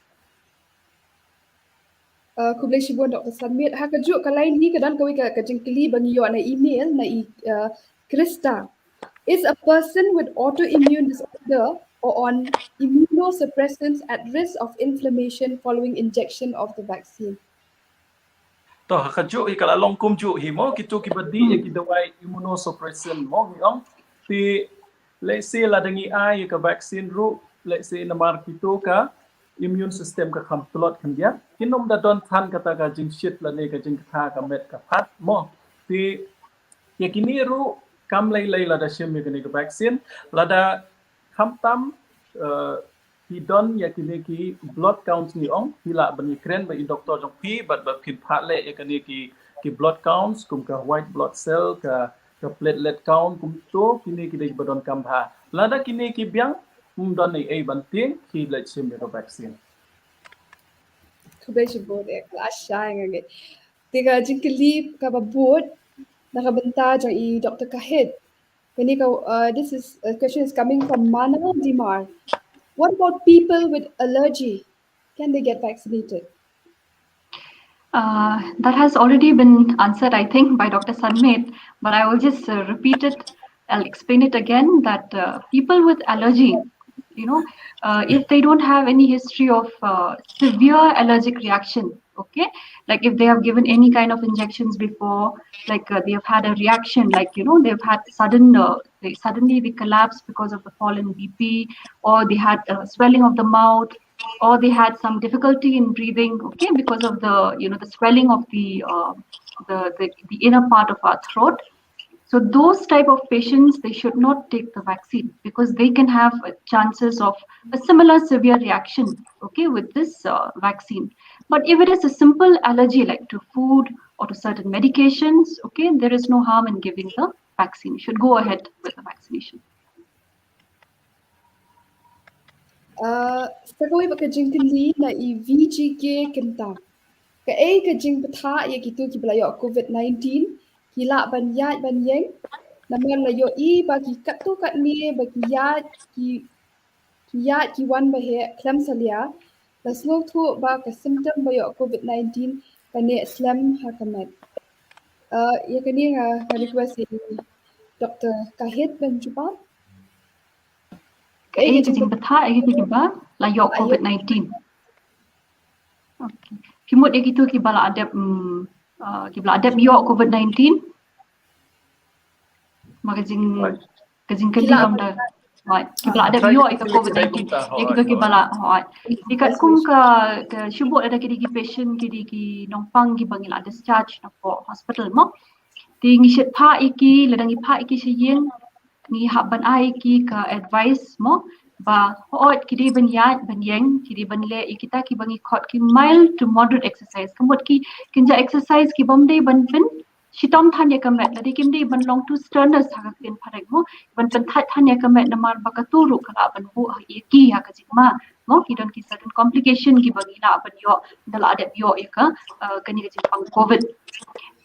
Kublai Dr. Sanmit hakajuk kalain hi kadan kawi ka kajingkeli bagi yo na email na Krista. Is a person with autoimmune disorder or on immunosuppressants at risk of inflammation following injection of the vaccine? To hakajuk ikala longkum ju himo kitu kibadi kidawai immunosuppressant mo ngiong ti let's say ladangi ai ka vaccine ru let's say namar kitu ka immune system ka kham plot kan dia kinom da don than kata ka jing shit la ne ka jing kha ka met ka phat mo ti yakini ru kam lai la da shim ka ne ka vaccine la da kham tam hi don yakini ki blood count ni ong hila bani kren ba I doktor jong pi bat ba phin phat le yakini ki blood counts kum ka white blood cell ka platelet count kum to kini ki dei badon kam ha la da kini ki biang don ai banting ki let sim ka vaccine Kublai de kelas syang agak. Tiga jingkeli ka babut nakabenta jang I Dr. Kahid. Kini ka this is a question is coming from Mana Dimar. What about people with allergy? Can they get vaccinated? That has already been answered, I think, by Dr. Sanmit, but I will just repeat it. I'll explain it again that people with allergy, if they don't have any history of severe allergic reaction, okay, like if they have given any kind of injections before, like they have had a reaction, like they've had suddenly they collapse because of the fall in BP, or they had swelling of the mouth, or they had some difficulty in breathing, okay, because of the the swelling of the inner part of our throat. So those type of patients, they should not take the vaccine because they can have chances of a similar severe reaction, okay, with this vaccine. But if it is a simple allergy like to food or to certain medications, okay, there is no harm in giving the vaccine, should go ahead with the vaccination. Sakoi ba kajing kali na I VGK kenta. Ka kajing patha ya gitu ki bala yo COVID-19 kila ban ya ban yeng naman la yo I ba ki katu kat ni ba ki ya ki wan ba he klem salia la slow thu ba ka symptom ba yo COVID-19 ka ne slam ha kamet. Ya kani nga request Dr. Kahit Ben Jupan. Ka kajing patha ki ba la yo COVID-19. Okay. Kimut dia gitu ki bala adap yo COVID-19. Kajing kali dom dah. Right. Kibla adap yo ika COVID-19. Ya gitu ki bala right. Dikat kum ka syubut ada kidi ki patient kidi ki nongpang ki bangil ada discharge po hospital mo. Ti ngisit pa iki ladang ipa iki siyin ni haban ai ki ka advice mo ba hoot kidi ban yeng kidi ban le kita ki bangi khot ki mild to moderate exercise kamot ki kinja exercise ki bomde ban fin shitom than ya kamet ladi kimdi ban long to sternus ha kin pharek mo ban pan that than ya kamet namar bakaturu kala ban bu ki ha ka jikma mo ki don ki certain complication ki bangi la ban yo dala ada yo ka kani ka jipang covid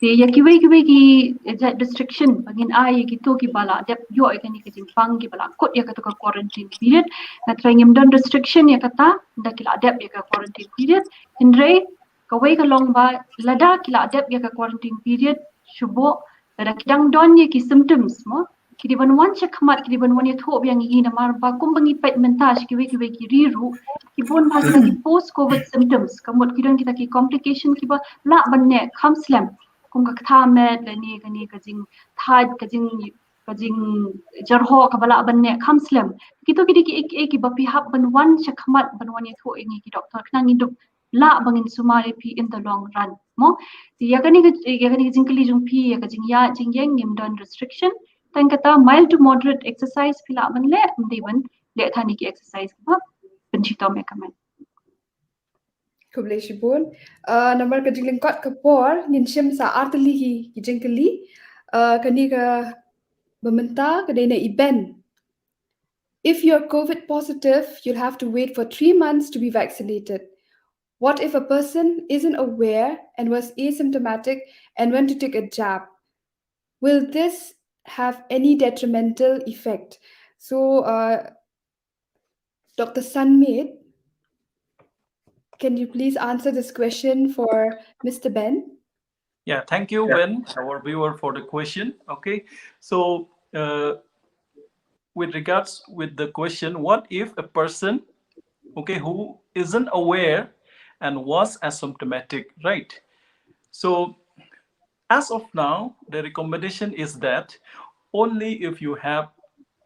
Thì kiwi ki restriction bangin ai gitu ki bala dep yo ikani ki jimpang ki bala kot ya kata quarantine period na trangim don restriction ya kata da kila dep ya quarantine period hindre kawai ka long ba lada kila dep ya quarantine period shubo lada kidang don ya ki symptoms mo kidi ban wan check mat kidi ban wan ya thob yang i na mar ba kumbangi pet mentas kiwi ki riru ki bon ba kita ki post covid symptoms kamot kidon kita ki complication ki ba la ban ne kham slam kung kaktamet lani kani kajing thad kajing jarho kabala banne kamslem kito kidi ki bapi hap ban wan chakmat ban wan yatho ingi ki doctor knang indup la bangin sumari pi in the long run mo ti yakani kajing kali jung pi ya kajing ya jingyeng nim don restriction tan kata mild to moderate exercise pila ban le mdiban le thani ki exercise ba penchito me kamen Kublai Shibun. Number ka jingling kot ka por ngin shim sa artili ki jingkali kani ka bementa ka dena iben. If you're COVID positive, you'll have to wait for 3 months to be vaccinated. What if a person isn't aware and was asymptomatic and went to take a jab? Will this have any detrimental effect? So, Dr. Sunmaid, can you please answer this question for Mr. Ben? Yeah, thank you, Ben, our viewer, for the question. Okay, so with regards with the question, what if a person, okay, who isn't aware and was asymptomatic, right? So as of now, the recommendation is that only if you have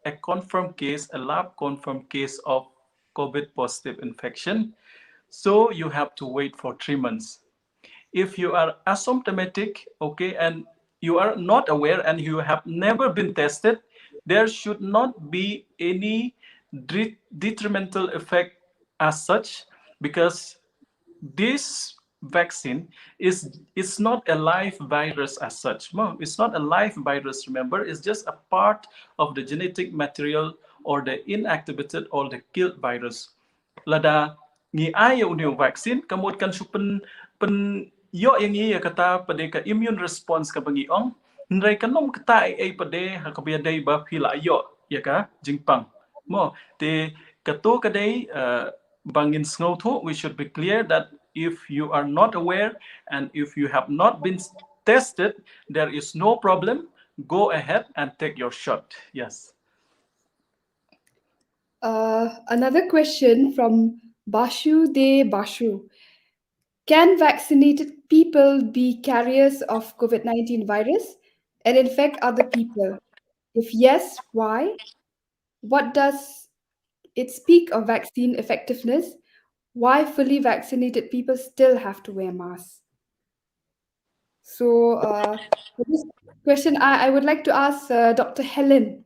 a confirmed case, a lab confirmed case of COVID positive infection, so you have to wait for 3 months. If you are asymptomatic, okay, and you are not aware and you have never been tested, there should not be any detrimental effect as such, because this vaccine is not a live virus as such. No, it's not a live virus, remember, it's just a part of the genetic material or the inactivated or the killed virus. Lada ngi ai uniu vaccine kamot kan su pen yo yang i kata pada ka immune response ka bangi ong ndrai kanom kata ai pada ha ka dai ba phila yo ya ka jingpang mo te kato kadai bangin snow tho, we should be clear that if you are not aware and if you have not been tested, there is no problem. Go ahead and take your shot. Yes. Another question from Bashu De Bashu. Can vaccinated people be carriers of COVID-19 virus and infect other people? If yes, why? What does it speak of vaccine effectiveness? Why fully vaccinated people still have to wear masks? So, for this question, I would like to ask Dr. Helen.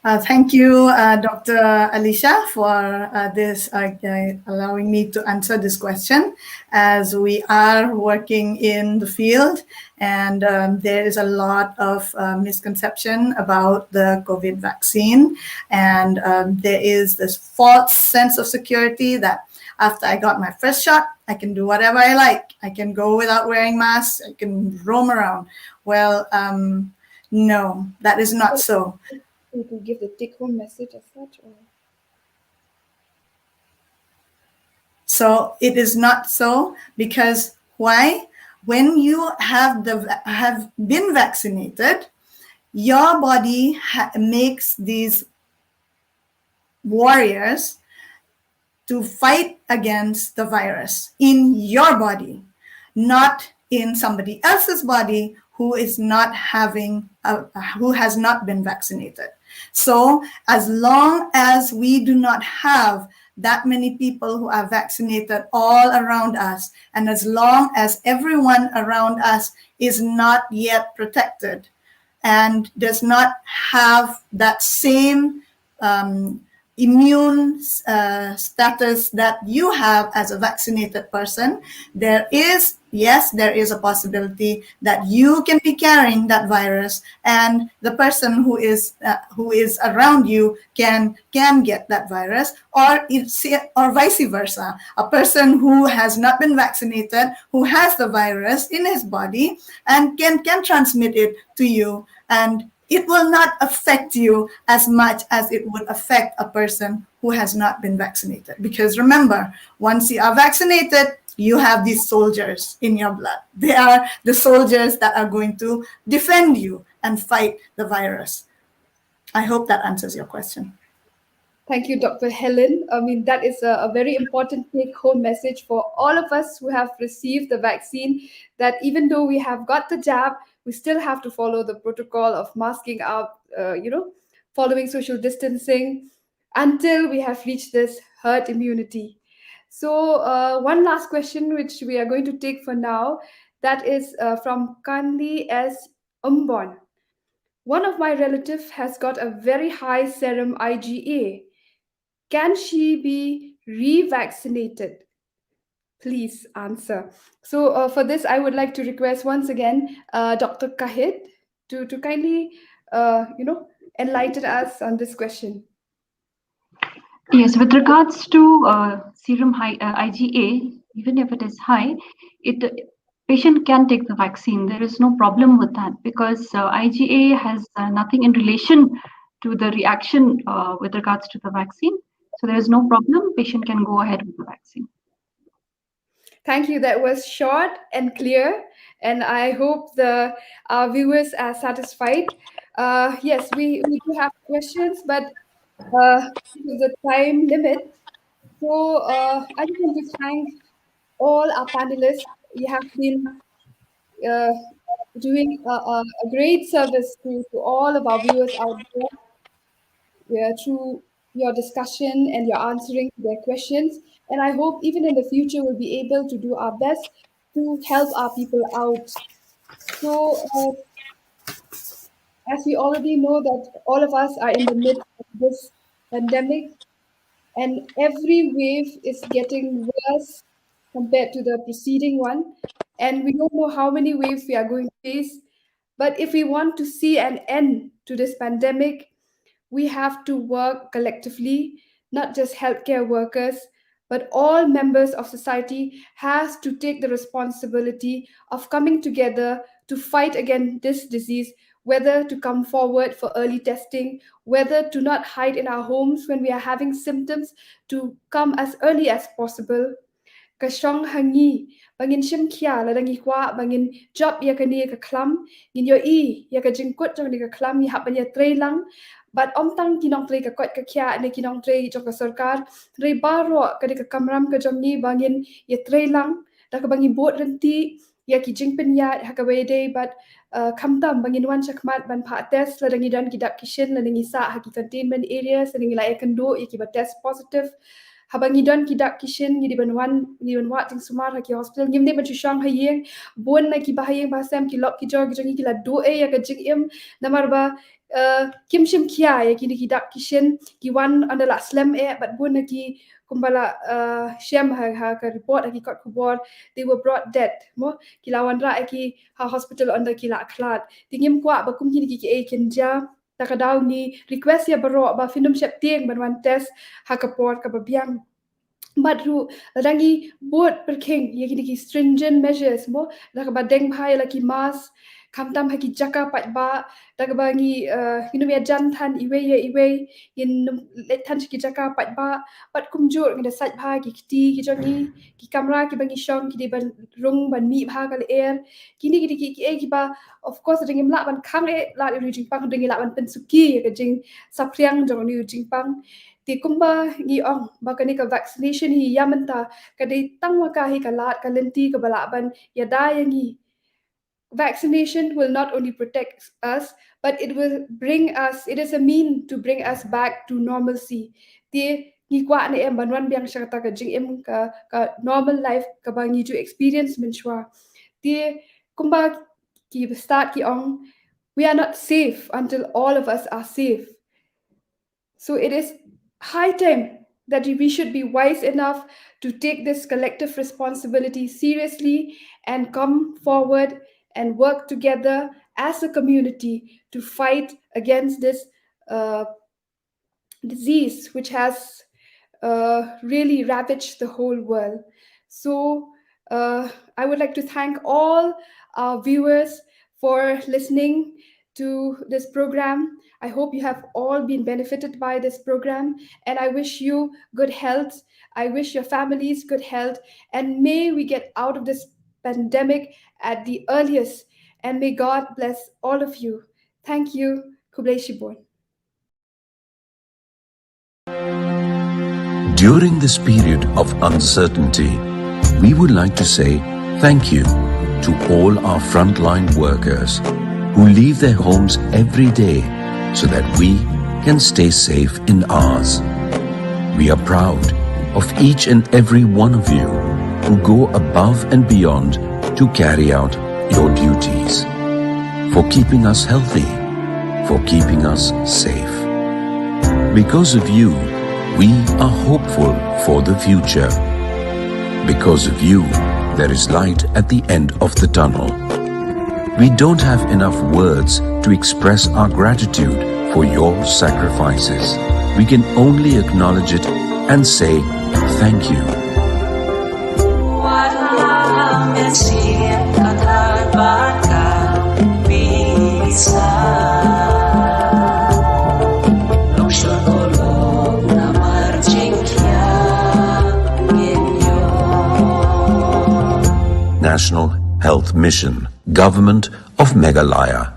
Thank you, Dr. Alicia, for this allowing me to answer this question. As we are working in the field, and there is a lot of misconception about the COVID vaccine, and there is this false sense of security that after I got my first shot, I can do whatever I like. I can go without wearing masks. I can roam around. Well, no, that is not so. To give the take-home message as such, or so it is not so, because why? When you have been vaccinated, your body makes these warriors to fight against the virus in your body, not in somebody else's body who is not who has not been vaccinated. So as long as we do not have that many people who are vaccinated all around us, and as long as everyone around us is not yet protected and does not have that same immune status that you have as a vaccinated person, there is a possibility that you can be carrying that virus, and the person who is around you can get that virus, or vice versa. A person who has not been vaccinated, who has the virus in his body, and can transmit it to you, and it will not affect you as much as it would affect a person who has not been vaccinated. Because remember, once you are vaccinated, you have these soldiers in your blood. They are the soldiers that are going to defend you and fight the virus. I hope that answers your question. thank you, Dr. Helen. I mean, that is a very important take-home message for all of us who have received the vaccine, that even though we have got the jab, we still have to follow the protocol of masking up, following social distancing until we have reached this herd immunity. So, one last question, which we are going to take for now, that is from Kanli S. Umbon. One of my relatives has got a very high serum IgA. Can she be revaccinated? Please answer. So for this, I would like to request once again Dr. Kahit to kindly, enlighten us on this question. Yes, with regards to serum IgA, even if it is high, patient can take the vaccine. There is no problem with that, because IgA has nothing in relation to the reaction with regards to the vaccine. So there is no problem. Patient can go ahead with the vaccine. Thank you. That was short and clear, and I hope our viewers are satisfied. Yes, we do have questions, but the time limit. So I just want to thank all our panelists. You have been uh, doing a great service to all of our viewers out there, through your discussion and your answering their questions. And I hope even in the future we'll be able to do our best to help our people out. So, as we already know that all of us are in the midst of this pandemic, and every wave is getting worse compared to the preceding one. And we don't know how many waves we are going to face. But if we want to see an end to this pandemic, we have to work collectively, not just healthcare workers, but all members of society has to take the responsibility of coming together to fight against this disease, whether to come forward for early testing, whether to not hide in our homes when we are having symptoms, to come as early as possible. Kasong hangi bangin shim kia la dangi kwa bangin job ya kani ka klam in yo ya ka jingkut jong ni ka klam ya hap ya trailang, but om tang kinong trei ka kot ka kia ne kinong trei jong ka sarkar trei baro ka ka kamram ka jong ni bangin ya trailang da ka bangin bot renti ya ki jingpen ya ha ka wede, but kamtam bangin wan chakmat ban pha test la dangi dan ki dak kishin la dangi sa ha ki containment areas la dangi la ya kando ya ki ba test positive. Habang idon kidak kishin ngidi banwan ting sumar ha ki hospital ngimde ban chushang hayeng bon na ki bahayeng basam ki lok ki jog jongi ki la do e ya ka jing im namar ba kim shim kia ya ki kidak kishin ki wan andala slam e but bon na ki kumbala shem ha ka report ki kot kubor they were brought dead mo ki lawan ra ki ha hospital under ki la klat tingim kwa ba kum ki e kinja takadaw ni request ya baro ba finum shep tieng ban test ha kapor ka babiang Madru rangi board perking yaki stringent measures mo nakabadeng bhai laki mas kamtam haki jaka pat ba nakabangi ya jantan iwe yin letan ki jaka pat ba pat kumjur ngada sat bha ki kiti ki jongi ki kamera ki bangi shong ki ban rung ban mi bha kal air kini ki ba of course ringim la ban khang e la ri jing pang ringi la ban pensuki ka jing sapriang jong ni jing pang ti kumba ngi ong bakani ka vaccination hi yamanta kadai tangwa ka hi kalat kalenti ka balaban yada yangi vaccination will not only protect us but it is a mean to bring us back to normalcy ti ngi kwa ne em banwan biang shakata ka jing em ka normal life ka bangi to experience minshwa ti kumba ki start ki ong we are not safe until all of us are safe. So it is high time that we should be wise enough to take this collective responsibility seriously and come forward and work together as a community to fight against this disease which has really ravaged the whole world. So I would like to thank all our viewers for listening to this program. I hope you have all been benefited by this program, and I wish you good health. I wish your families good health, and may we get out of this pandemic at the earliest, and may God bless all of you. Thank you. Kublai Shibon. During this period of uncertainty, we would like to say thank you to all our frontline workers who leave their homes every day so that we can stay safe in ours. We are proud of each and every one of you who go above and beyond to carry out your duties, for keeping us healthy, for keeping us safe. Because of you, we are hopeful for the future. Because of you, there is light at the end of the tunnel. We don't have enough words to express our gratitude for your sacrifices. We can only acknowledge it and say thank you. National Health Mission, Government of Meghalaya.